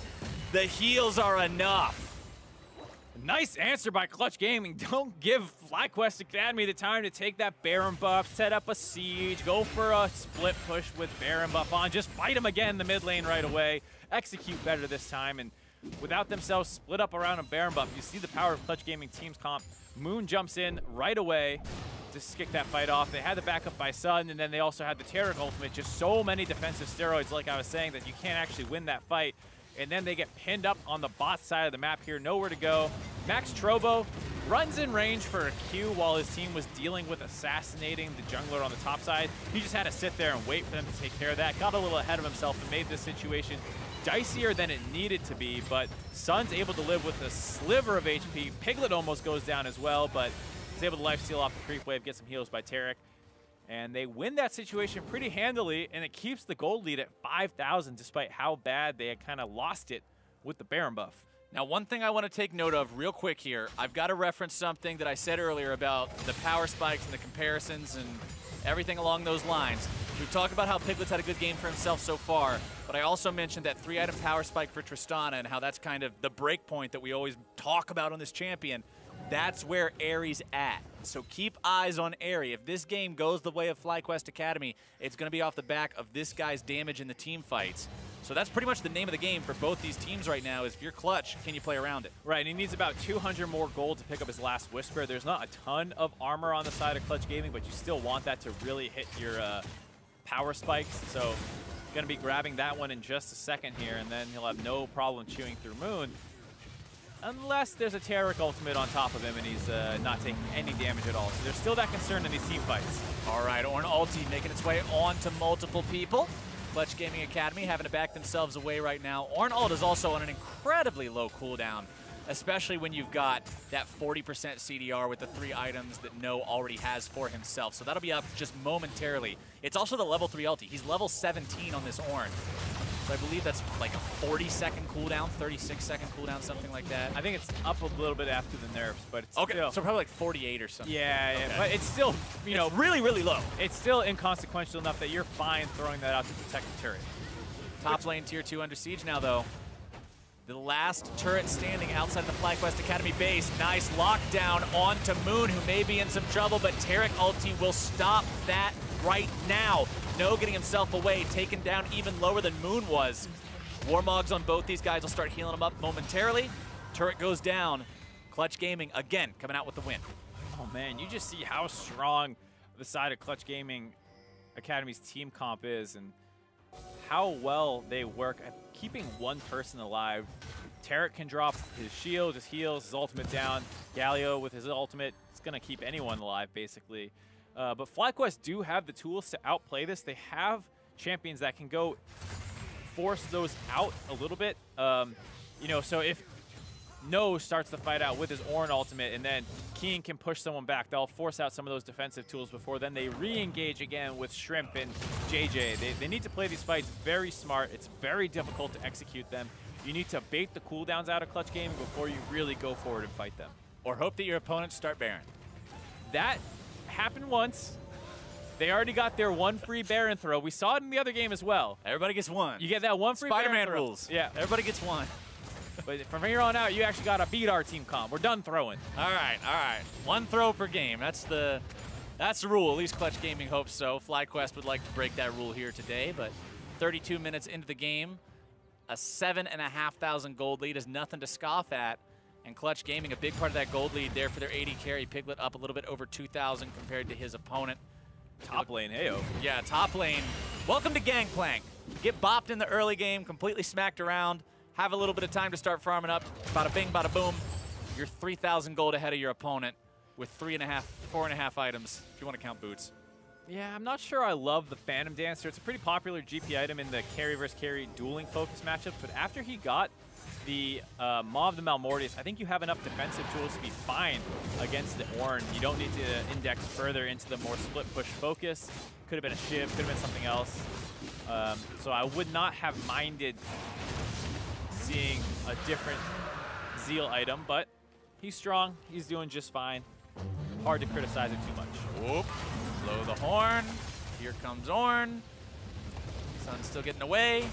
the heals are enough. Nice answer by Clutch Gaming. Don't give FlyQuest Academy the time to take that Baron buff, set up a siege, go for a split push with Baron buff on. Just fight him again in the mid lane right away. Execute better this time, and without themselves split up around a Baron buff, you see the power of Clutch Gaming team's comp. Moon jumps in right away to kick that fight off. They had the backup by Sun, and then they also had the Taric ultimate. Just so many defensive steroids, like I was saying, that you can't actually win that fight. And then they get pinned up on the bot side of the map here, nowhere to go. Max Trobo runs in range for a Q while his team was dealing with assassinating the jungler on the top side. He just had to sit there and wait for them to take care of that. Got a little ahead of himself and made this situation dicier than it needed to be, but Sun's able to live with a sliver of HP. Piglet almost goes down as well, but he's able to lifesteal off the creep wave, get some heals by Taric. And they win that situation pretty handily, and it keeps the gold lead at 5,000 despite how bad they had kind of lost it with the Baron buff. Now, one thing I want to take note of real quick here, I've got to reference something that I said earlier about the power spikes and the comparisons and everything along those lines. We've talked about how Piglet's had a good game for himself so far, but I also mentioned that 3-item power spike for Tristana and how that's kind of the break point that we always talk about on this champion. That's where Aery's at. So keep eyes on Aery. If this game goes the way of FlyQuest Academy, it's going to be off the back of this guy's damage in the team fights. So that's pretty much the name of the game for both these teams right now is if you're clutch, can you play around it? Right, and he needs about 200 more gold to pick up his last Whisper. There's not a ton of armor on the side of Clutch Gaming, but you still want that to really hit your power spikes. So going to be grabbing that one in just a second here, and then he'll have no problem chewing through Moon. Unless there's a Taric ultimate on top of him and he's not taking any damage at all. So there's still that concern in these team fights. All right, Ornn ulti making its way on to multiple people. Clutch Gaming Academy having to back themselves away right now. Ornn ult is also on an incredibly low cooldown, especially when you've got that 40% CDR with the 3 items that No already has for himself. So that'll be up just momentarily. It's also the level 3 ulti. He's level 17 on this Ornn. So I believe that's like a 40-second cooldown, 36-second cooldown, something like that. I think it's up a little bit after the nerfs, but it's okay. Still, so probably like 48 or something. Yeah, okay. But it's still, you know, really, really low. It's still inconsequential enough that you're fine throwing that out to protect the turret. Top lane tier 2 under siege now, though. The last turret standing outside the FlyQuest Academy base. Nice lockdown onto Moon, who may be in some trouble, but Taric ulti will stop that right now. No getting himself away, taken down even lower than Moon was. Warmogs on both these guys will start healing him up momentarily. Turret goes down. Clutch Gaming, again, coming out with the win. Oh, man, you just see how strong the side of Clutch Gaming Academy's team comp is and how well they work at keeping one person alive. Taric can drop his shield, his heals, his ultimate down. Galio with his ultimate is going to keep anyone alive, basically. But FlyQuest do have the tools to outplay this. They have champions that can go force those out a little bit. You know, so if No starts the fight out with his Ornn ultimate, and then Keen can push someone back, they'll force out some of those defensive tools before then they re-engage again with Shrimp and JJ. They need to play these fights very smart. It's very difficult to execute them. You need to bait the cooldowns out of Clutch Gaming before you really go forward and fight them. Or hope that your opponents start Baron. That happened once. They already got their one free Baron throw. We saw it in the other game as well. Everybody gets one. You get that one free Baron Spider-Man throw. rules. Yeah. Everybody gets one. But from here on out, you actually got to beat our team comp. We're done throwing. All right, all right. One throw per game. That's the rule. At least Clutch Gaming hopes so. FlyQuest would like to break that rule here today, but 32 minutes into the game, a 7,500 gold lead is nothing to scoff at. And Clutch Gaming, a big part of that gold lead there for their AD carry. Piglet up a little bit over 2,000 compared to his opponent. Top lane, heyo. Yeah, top lane. Welcome to Gangplank. Get bopped in the early game, completely smacked around, have a little bit of time to start farming up. Bada bing, bada boom. You're 3,000 gold ahead of your opponent with 4.5 items, if you want to count boots. Yeah, I'm not sure I love the Phantom Dancer. It's a pretty popular GP item in the carry versus carry dueling focus matchups, but after he got the Maw of the Malmortius, I think you have enough defensive tools to be fine against the Ornn. You don't need to index further into the more split push focus. Could have been a Shiv, could have been something else. So I would not have minded seeing a different Zeal item, but he's strong. He's doing just fine. Hard to criticize it too much. Whoop. Blow the horn. Here comes Ornn. Sun's still getting away.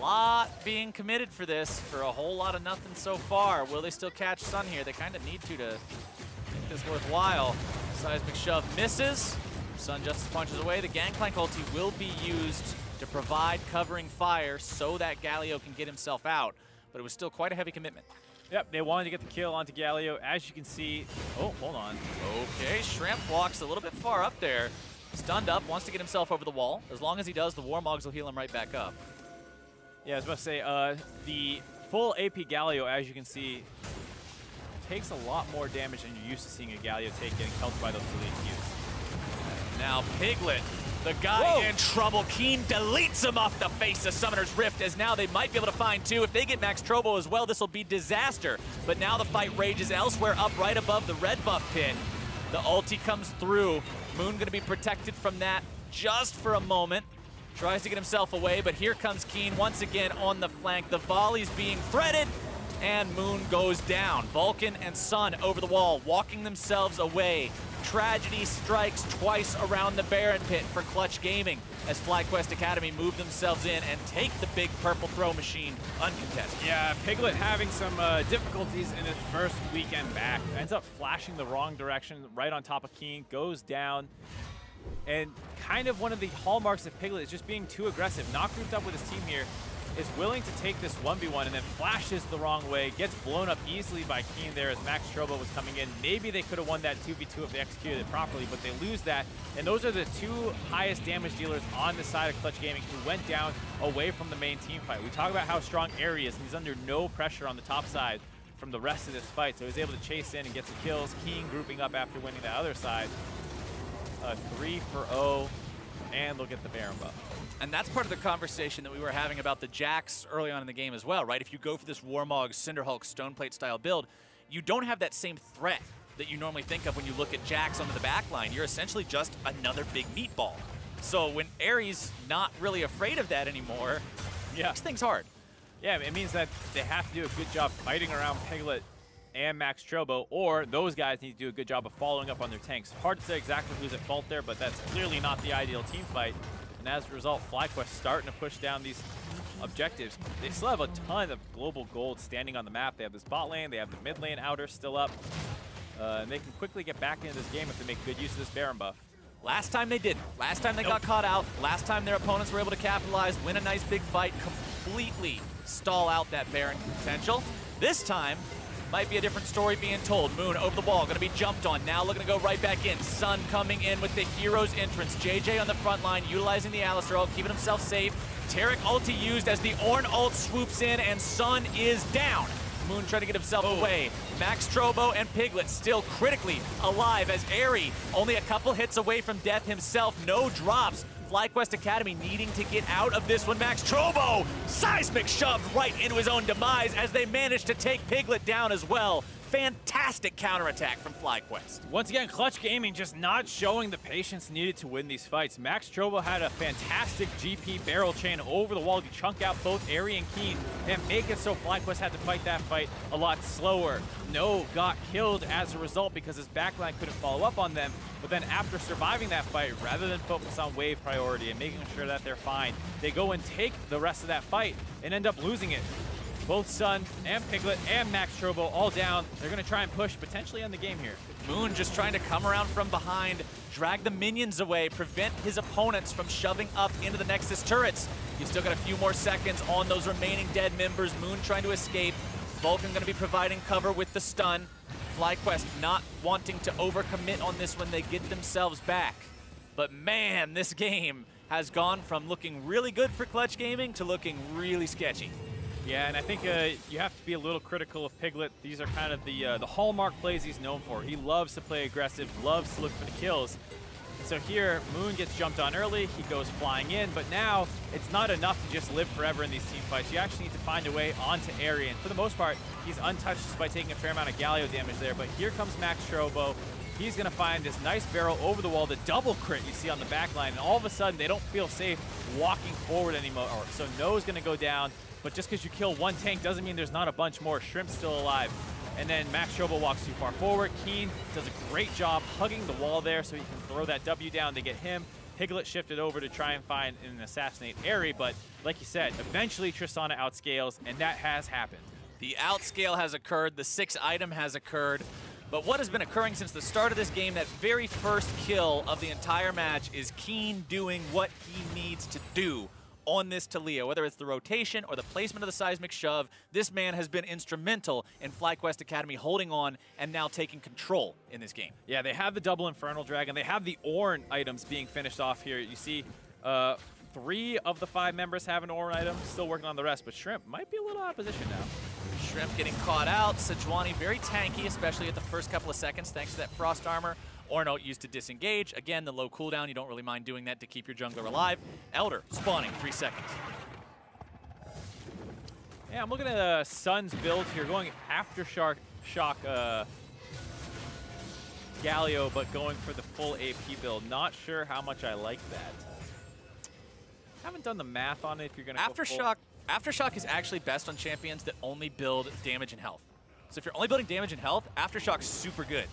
Lot being committed for this, for a whole lot of nothing so far. Will they still catch Sun here? They kind of need to make this worthwhile. Seismic shove misses. Sun just punches away. The Gangplank ulti will be used to provide covering fire so that Galio can get himself out. But it was still quite a heavy commitment. Yep, they wanted to get the kill onto Galio. As you can see, oh, hold on. Okay, Shrimp walks a little bit far up there. Stunned up, wants to get himself over the wall. As long as he does, the Warmogs will heal him right back up. Yeah, I was about to say, the full AP Galio, as you can see, takes a lot more damage than you're used to seeing a Galio take getting helped by those delete Qs. Now Piglet, the guy in trouble. Keen deletes him off the face of Summoner's Rift, as now they might be able to find two. If they get Max Trobo as well, this will be disaster. But now the fight rages elsewhere, up right above the red buff pin. The ulti comes through. Moon going to be protected from that just for a moment. Tries to get himself away, but here comes Keen once again on the flank. The volley's being threaded, and Moon goes down. Vulcan and Sun over the wall, walking themselves away. tragedy strikes twice around the Baron pit for Clutch Gaming as FlyQuest Academy move themselves in and take the big purple throw machine uncontested. Yeah, Piglet having some difficulties in his first weekend back. Ends up flashing the wrong direction right on top of Keen, goes down. And kind of one of the hallmarks of Piglet is just being too aggressive. Not grouped up with his team here, is willing to take this 1v1 and then flashes the wrong way, gets blown up easily by Keen there as Max Trobo was coming in. Maybe they could have won that 2v2 if they executed it properly, but they lose that. And those are the two highest damage dealers on the side of Clutch Gaming who went down away from the main team fight. We talk about how strong Airy is, and he's under no pressure on the top side from the rest of this fight, so he's able to chase in and get some kills. Keen grouping up after winning the other side. 3 for 0, and they'll get the Baron buff. And that's part of the conversation that we were having about the Jax early on in the game as well, right? If you go for this Warmog, Cinderhulk, Stoneplate style build, you don't have that same threat that you normally think of when you look at Jax onto the back line. You're essentially just another big meatball. So when Aries not really afraid of that anymore, it makes things hard. Yeah, it means that they have to do a good job fighting around Piglet and Max Trobo, or those guys need to do a good job of following up on their tanks. Hard to say exactly who's at fault there, but that's clearly not the ideal team fight. And as a result, FlyQuest starting to push down these objectives. They still have a ton of global gold standing on the map. They have this bot lane, they have the mid lane outer still up. And they can quickly get back into this game if they make good use of this Baron buff. Last time they didn't. Last time they got caught out. Last time their opponents were able to capitalize, win a nice big fight, completely stall out that Baron potential. This time, might be a different story being told. Moon over the wall, gonna be jumped on. Now looking to go right back in. Sun coming in with the hero's entrance. JJ on the front line, utilizing the Alistar ult, keeping himself safe. Taric ulti used as the Ornn ult swoops in, and Sun is down. Moon trying to get himself away. Max Trobo and Piglet still critically alive as Airy only a couple hits away from death himself. No drops. FlyQuest Academy needing to get out of this one. Max Trobo, seismic shoved right into his own demise as they manage to take Piglet down as well. Fantastic counterattack from FlyQuest. Once again, Clutch Gaming just not showing the patience needed to win these fights. Max Trobo had a fantastic GP barrel chain over the wall to chunk out both Airy and Keen and make it so FlyQuest had to fight that fight a lot slower. No got killed as a result because his backline couldn't follow up on them. But then after surviving that fight, rather than focus on wave priority and making sure that they're fine, they go and take the rest of that fight and end up losing it. Both Sun and Piglet and Max Trobo all down. They're going to try and push, potentially end the game here. Moon just trying to come around from behind, drag the minions away, prevent his opponents from shoving up into the Nexus turrets. You've still got a few more seconds on those remaining dead members. Moon trying to escape. Vulcan going to be providing cover with the stun. FlyQuest not wanting to overcommit on this when they get themselves back. But man, this game has gone from looking really good for Clutch Gaming to looking really sketchy. Yeah, and I think you have to be a little critical of Piglet. These are kind of the hallmark plays he's known for. He loves to play aggressive, loves to look for the kills. So here, Moon gets jumped on early, he goes flying in, but now it's not enough to just live forever in these team fights. You actually need to find a way onto Airy, and for the most part, he's untouched just by taking a fair amount of Galio damage there, but here comes Max Trobo. He's going to find this nice barrel over the wall, the double crit you see on the back line, and all of a sudden, they don't feel safe walking forward anymore. So No's going to go down, but just because you kill one tank doesn't mean there's not a bunch more. Shrimp's still alive. And then Max Trobo walks too far forward. Keen does a great job hugging the wall there so he can throw that W down to get him. Piglet shifted over to try and find and assassinate Airy, but like you said, eventually Tristana outscales, and that has happened. The outscale has occurred, the 6th item has occurred, but what has been occurring since the start of this game, that very first kill of the entire match, is Keen doing what he needs to do on this Talia, whether it's the rotation or the placement of the seismic shove. This man has been instrumental in FlyQuest Academy holding on and now taking control in this game. Yeah, they have the double Infernal Dragon. They have the Ornn items being finished off here. You see 3 of the 5 members have an Ornn item, still working on the rest, but Shrimp might be a little opposition now. Shrimp getting caught out. Sejuani very tanky, especially at the first couple of seconds, thanks to that Frost Armor. Ornn ult used to disengage. Again, the low cooldown, you don't really mind doing that to keep your jungler alive. Elder spawning, 3 seconds. Yeah, I'm looking at Sun's build here, going after Shock Galio, but going for the full AP build. Not sure how much I like that. Haven't done the math on it if you're going to go full. Aftershock is actually best on champions that only build damage and health. So if you're only building damage and health, Aftershock's super good.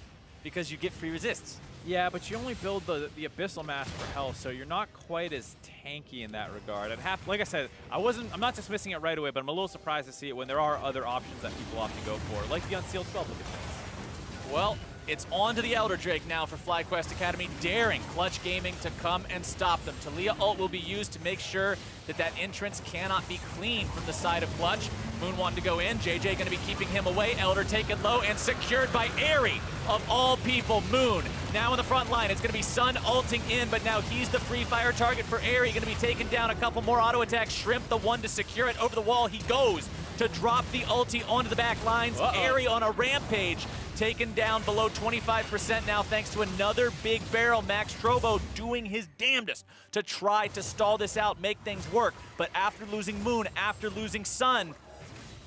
because you get free resists. Yeah, but you only build the Abyssal Mask for health, so you're not quite as tanky in that regard. Like I said, I'm not dismissing it right away, but I'm a little surprised to see it when there are other options that people opt to go for, like the Unsealed Spellbook defense. Well, it's on to the Elder Drake now for FlyQuest Academy, daring Clutch Gaming to come and stop them. Talia ult will be used to make sure that that entrance cannot be cleaned from the side of Clutch. Moon wanting to go in, JJ going to be keeping him away. Elder taken low and secured by Airy, of all people. Moon now in the front line. It's going to be Sun ulting in, but now he's the free fire target for Airy. Going to be taken down, a couple more auto attacks. Shrimp the one to secure it. Over the wall he goes to drop the ulti onto the back lines. Airy on a rampage, taken down below 25% now thanks to another big barrel. Max Trobo doing his damnedest to try to stall this out, make things work. But after losing Moon, after losing Sun,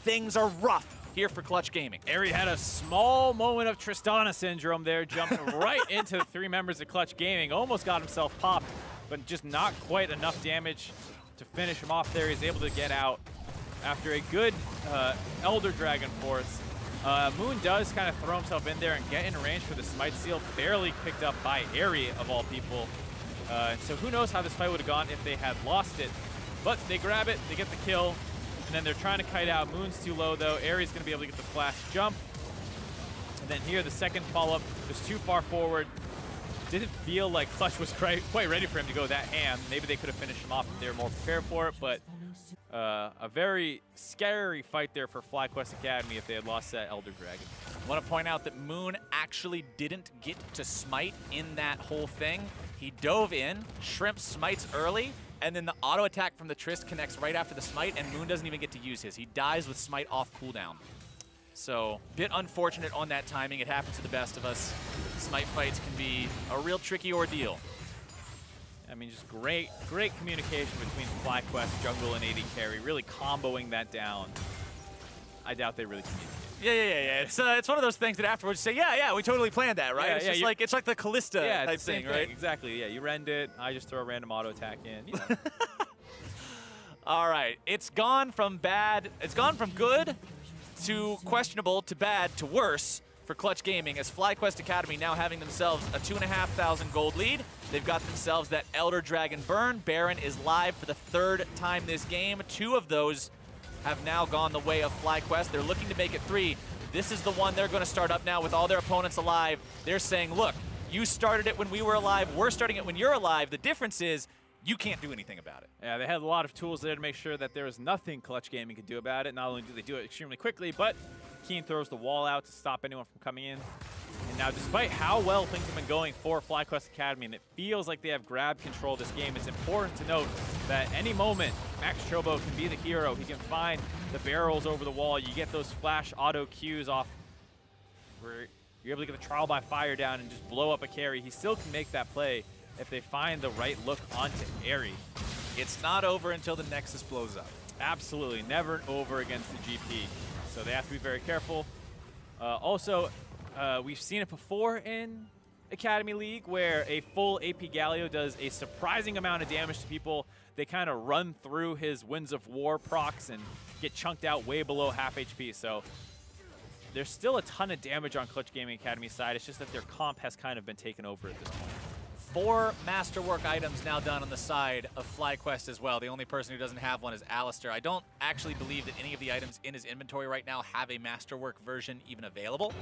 things are rough here for Clutch Gaming. Airy had a small moment of Tristana syndrome there, jumping right into the 3 members of Clutch Gaming. Almost got himself popped, but just not quite enough damage to finish him off there. He's able to get out after a good Elder Dragon Force. Moon does kind of throw himself in there and get in range for the Smite Seal, barely picked up by Airy, of all people. So who knows how this fight would have gone if they had lost it. But they grab it, they get the kill, and then they're trying to kite out. Moon's too low, though. Airy's going to be able to get the flash jump. And then here, the second follow-up was too far forward. Didn't feel like Clutch was quite ready for him to go that ham. Maybe they could have finished him off if they were more prepared for it, but a very scary fight there for FlyQuest Academy if they had lost that Elder Dragon. I want to point out that Moon actually didn't get to smite in that whole thing. He dove in, Shrimp smites early, and then the auto attack from the Trist connects right after the smite, and Moon doesn't even get to use his. He dies with smite off cooldown. So, bit unfortunate on that timing. It happens to the best of us. Smite fights can be a real tricky ordeal. I mean, just great communication between FlyQuest, jungle, and AD carry, really comboing that down. I doubt they really communicated. Yeah. It's one of those things that afterwards you say, yeah, we totally planned that, right? Yeah, it's like the Callista type thing, right? Exactly. Yeah, you rend it. I just throw a random auto attack in. You know. All right, it's gone from bad. It's gone from good to questionable to bad to worse for Clutch Gaming, as FlyQuest Academy now having themselves a 2,500 gold lead. They've got themselves that Elder Dragon burn. Baron is live for the 3rd time this game. 2 of those have now gone the way of FlyQuest. They're looking to make it 3. This is the one they're going to start up now with all their opponents alive. They're saying, look, you started it when we were alive. We're starting it when you're alive. The difference is you can't do anything about it. Yeah, they had a lot of tools there to make sure that there was nothing Clutch Gaming could do about it. Not only do they do it extremely quickly, but Keen throws the wall out to stop anyone from coming in. And now, despite how well things have been going for FlyQuest Academy, and it feels like they have grabbed control of this game, it's important to note that any moment, Max Chobo can be the hero. He can find the barrels over the wall. You get those flash auto cues off where you're able to get the trial by fire down and just blow up a carry. He still can make that play if they find the right look onto Airy. It's not over until the Nexus blows up. Absolutely, never over against the GP. So they have to be very careful. Also, we've seen it before in Academy League where a full AP Galio does a surprising amount of damage to people. They kind of run through his Winds of War procs and get chunked out way below half HP. So there's still a ton of damage on Clutch Gaming Academy's side. It's just that their comp has kind of been taken over at this point. 4 Masterwork items now done on the side of FlyQuest as well. The only person who doesn't have one is Alistair. I don't actually believe that any of the items in his inventory right now have a Masterwork version even available.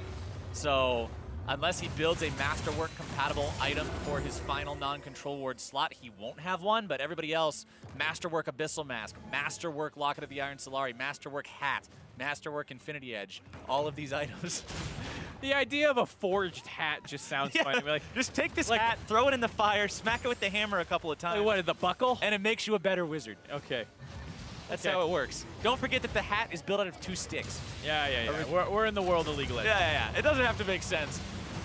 So unless he builds a Masterwork compatible item for his final non-control ward slot, he won't have one. But everybody else, Masterwork Abyssal Mask, Masterwork Locket of the Iron Solari, Masterwork Hat, Masterwork Infinity Edge, all of these items. The idea of a forged hat just sounds funny. Like, just take this hat, throw it in the fire, smack it with the hammer a couple of times. Like what, the buckle? And it makes you a better wizard. Okay. That's how it works. Don't forget that the hat is built out of 2 sticks. Yeah. We're in the world of League of Legends. Yeah. It doesn't have to make sense.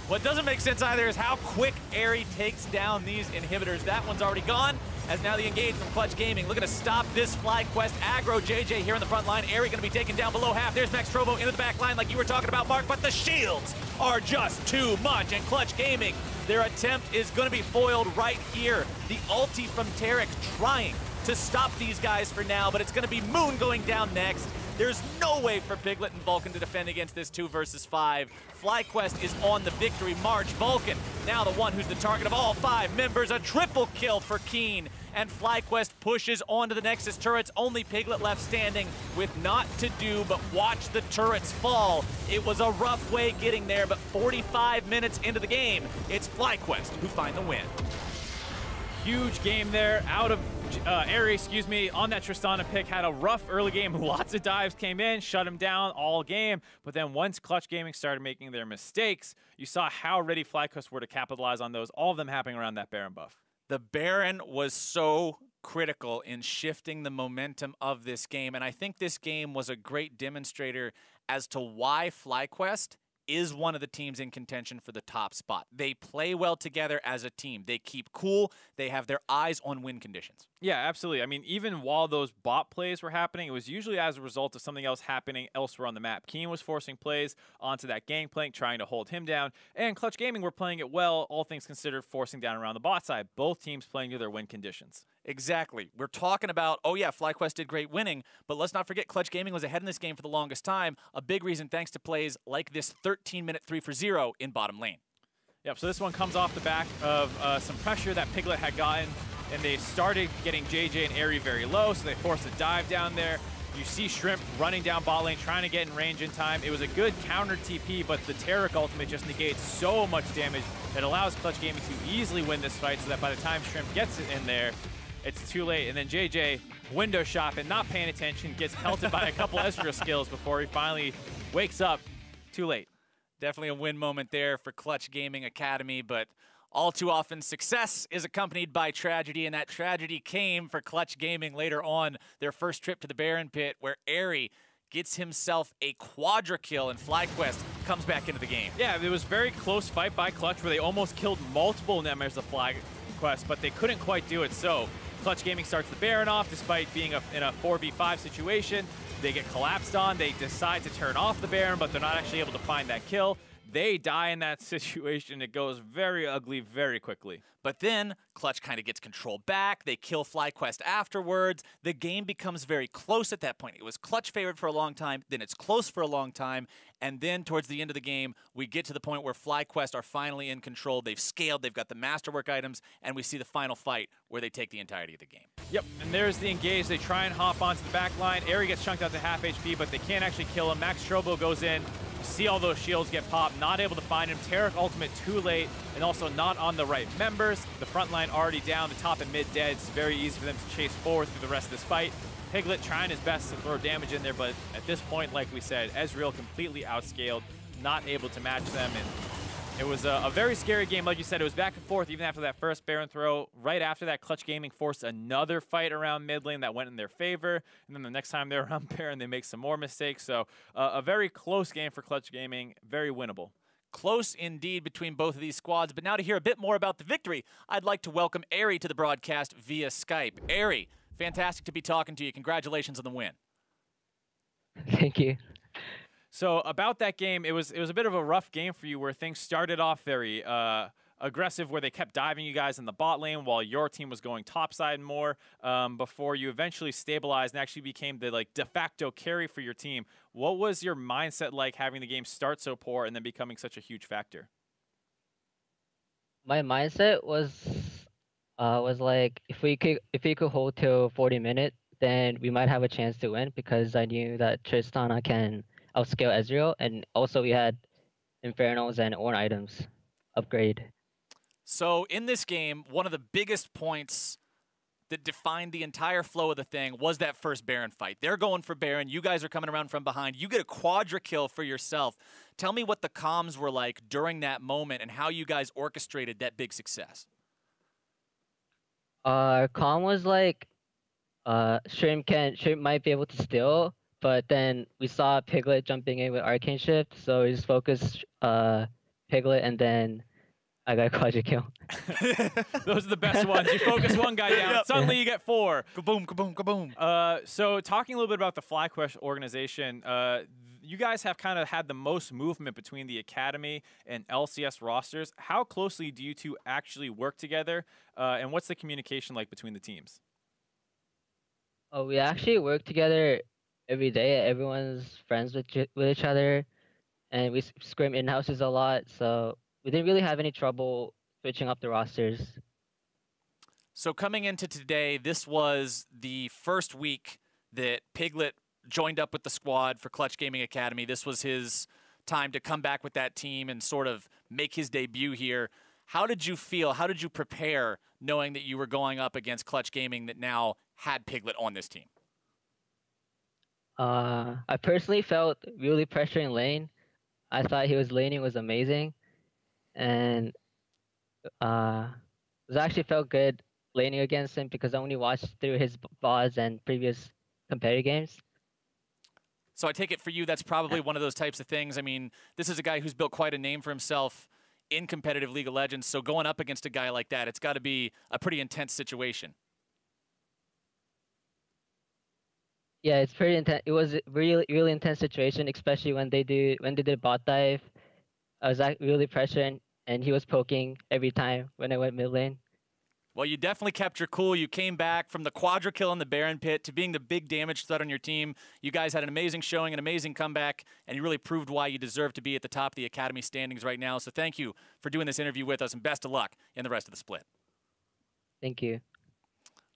What doesn't make sense either is how quick Airy takes down these inhibitors. That one's already gone, as now the engage from Clutch Gaming. Looking to stop this FlyQuest aggro. JJ here in the front line. Airy going to be taken down below half. There's Max Trovo into the back line like you were talking about, Mark, but the shields are just too much. And Clutch Gaming, their attempt is going to be foiled right here. The ulti from Tarek trying to stop these guys for now, but it's going to be Moon going down next. There's no way for Piglet and Vulcan to defend against this 2 versus 5. FlyQuest is on the victory march. Vulcan, now the one who's the target of all 5 members. A triple kill for Keen. And FlyQuest pushes onto the Nexus turrets. Only Piglet left standing with naught to do but watch the turrets fall. It was a rough way getting there, but 45 minutes into the game, it's FlyQuest who find the win. Huge game there out of Airy, on that Tristana pick. Had a rough early game. Lots of dives came in, shut him down all game. But then once Clutch Gaming started making their mistakes, you saw how ready FlyQuest were to capitalize on those, all of them happening around that Baron buff. The Baron was so critical in shifting the momentum of this game, and I think this game was a great demonstrator as to why FlyQuest is one of the teams in contention for the top spot. They play well together as a team. They keep cool. They have their eyes on win conditions. Yeah, absolutely. I mean, even while those bot plays were happening, it was usually as a result of something else happening elsewhere on the map. Keen was forcing plays onto that Gangplank, trying to hold him down, and Clutch Gaming were playing it well, all things considered, forcing down around the bot side. Both teams playing to their win conditions. Exactly. We're talking about, oh yeah, FlyQuest did great winning, but let's not forget Clutch Gaming was ahead in this game for the longest time. A big reason thanks to plays like this 13-minute 3-for-0 in bottom lane. Yep, so this one comes off the back of some pressure that Piglet had gotten, and they started getting JJ and Airy very low, so they forced a dive down there. You see Shrimp running down bot lane, trying to get in range in time. It was a good counter TP, but the Taric ultimate just negates so much damage that allows Clutch Gaming to easily win this fight, so that by the time Shrimp gets it in there, it's too late. And then JJ, window shopping, not paying attention, gets pelted by a couple Ezreal skills before he finally wakes up. Too late. Definitely a win moment there for Clutch Gaming Academy, but all too often success is accompanied by tragedy, and that tragedy came for Clutch Gaming later on their first trip to the Baron Pit, where Airy gets himself a quadra kill and FlyQuest comes back into the game. Yeah, it was a very close fight by Clutch where they almost killed multiple members of FlyQuest, but they couldn't quite do it. So Clutch Gaming starts the Baron off despite being in a 4v5 situation. They get collapsed on. They decide to turn off the Baron, but they're not actually able to find that kill. They die in that situation. It goes very ugly very quickly. But then Clutch kind of gets control back. They kill FlyQuest afterwards. The game becomes very close at that point. It was Clutch favored for a long time, then it's close for a long time, and then towards the end of the game, we get to the point where FlyQuest are finally in control. They've scaled, they've got the masterwork items, and we see the final fight where they take the entirety of the game. Yep, and there's the engage. They try and hop onto the back line. Airy gets chunked out to half HP, but they can't actually kill him. Max Strobo goes in. You see all those shields get popped, not able to find him. Taric ultimate too late, and also not on the right members. The front line already down, the top and mid dead. It's very easy for them to chase forward through the rest of this fight. Piglet trying his best to throw damage in there, but at this point, like we said, Ezreal completely outscaled, not able to match them, and it was a very scary game. Like you said, it was back and forth even after that first Baron throw. Right after that, Clutch Gaming forced another fight around mid lane that went in their favor. And then the next time they're around Baron, they make some more mistakes. So a very close game for Clutch Gaming, very winnable. Close indeed between both of these squads. But now to hear a bit more about the victory, I'd like to welcome Airy to the broadcast via Skype. Airy, fantastic to be talking to you. Congratulations on the win. Thank you. So about that game, it was a bit of a rough game for you where things started off very aggressive, where they kept diving you guys in the bot lane while your team was going topside more before you eventually stabilized and actually became the de facto carry for your team. What was your mindset like having the game start so poor and then becoming such a huge factor? My mindset was like if we could hold till 40 minutes, then we might have a chance to win, because I knew that Tristana can outscale Ezreal, and also we had Infernos and Ornn items upgrade. So in this game, one of the biggest points that defined the entire flow of the thing was that first Baron fight. They're going for Baron. You guys are coming around from behind. You get a quadra kill for yourself. Tell me what the comms were like during that moment and how you guys orchestrated that big success. Comm was like, Shrimp might be able to steal, but then we saw Piglet jumping in with Arcane Shift, so we just focused Piglet, and then I got a quadra kill. Those are the best ones. You focus one guy down, yep. Suddenly you get 4. Kaboom, kaboom, kaboom. So talking a little bit about the FlyQuest organization, you guys have kind of had the most movement between the Academy and LCS rosters. How closely do you two actually work together, and what's the communication like between the teams? Oh, we actually work together every day. Everyone's friends with each other, and we scrim in houses a lot. So we didn't really have any trouble switching up the rosters. So coming into today, this was the first week that Piglet joined up with the squad for Clutch Gaming Academy. This was his time to come back with that team and sort of make his debut here. How did you feel? How did you prepare knowing that you were going up against Clutch Gaming that now had Piglet on this team? I personally felt really pressuring lane. I thought his laning was amazing, and it actually felt good laning against him because I only watched through his VODs and previous competitive games. So I take it for you, that's probably one of those types of things. I mean, this is a guy who's built quite a name for himself in competitive League of Legends. So going up against a guy like that, it's got to be a pretty intense situation. Yeah, it's pretty intense. It was a really intense situation, especially when they did bot dive. I was like really pressuring, and he was poking every time when I went mid lane. Well, you definitely kept your cool. You came back from the quadra kill in the Baron pit to being the big damage threat on your team. You guys had an amazing showing, an amazing comeback, and you really proved why you deserve to be at the top of the Academy standings right now. So thank you for doing this interview with us, and best of luck in the rest of the split. Thank you.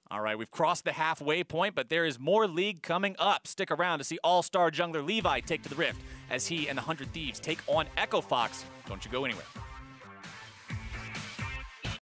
All right, we've crossed the halfway point, but there is more League coming up. Stick around to see all-star jungler Levi take to the Rift as he and the 100 Thieves take on Echo Fox. Don't you go anywhere.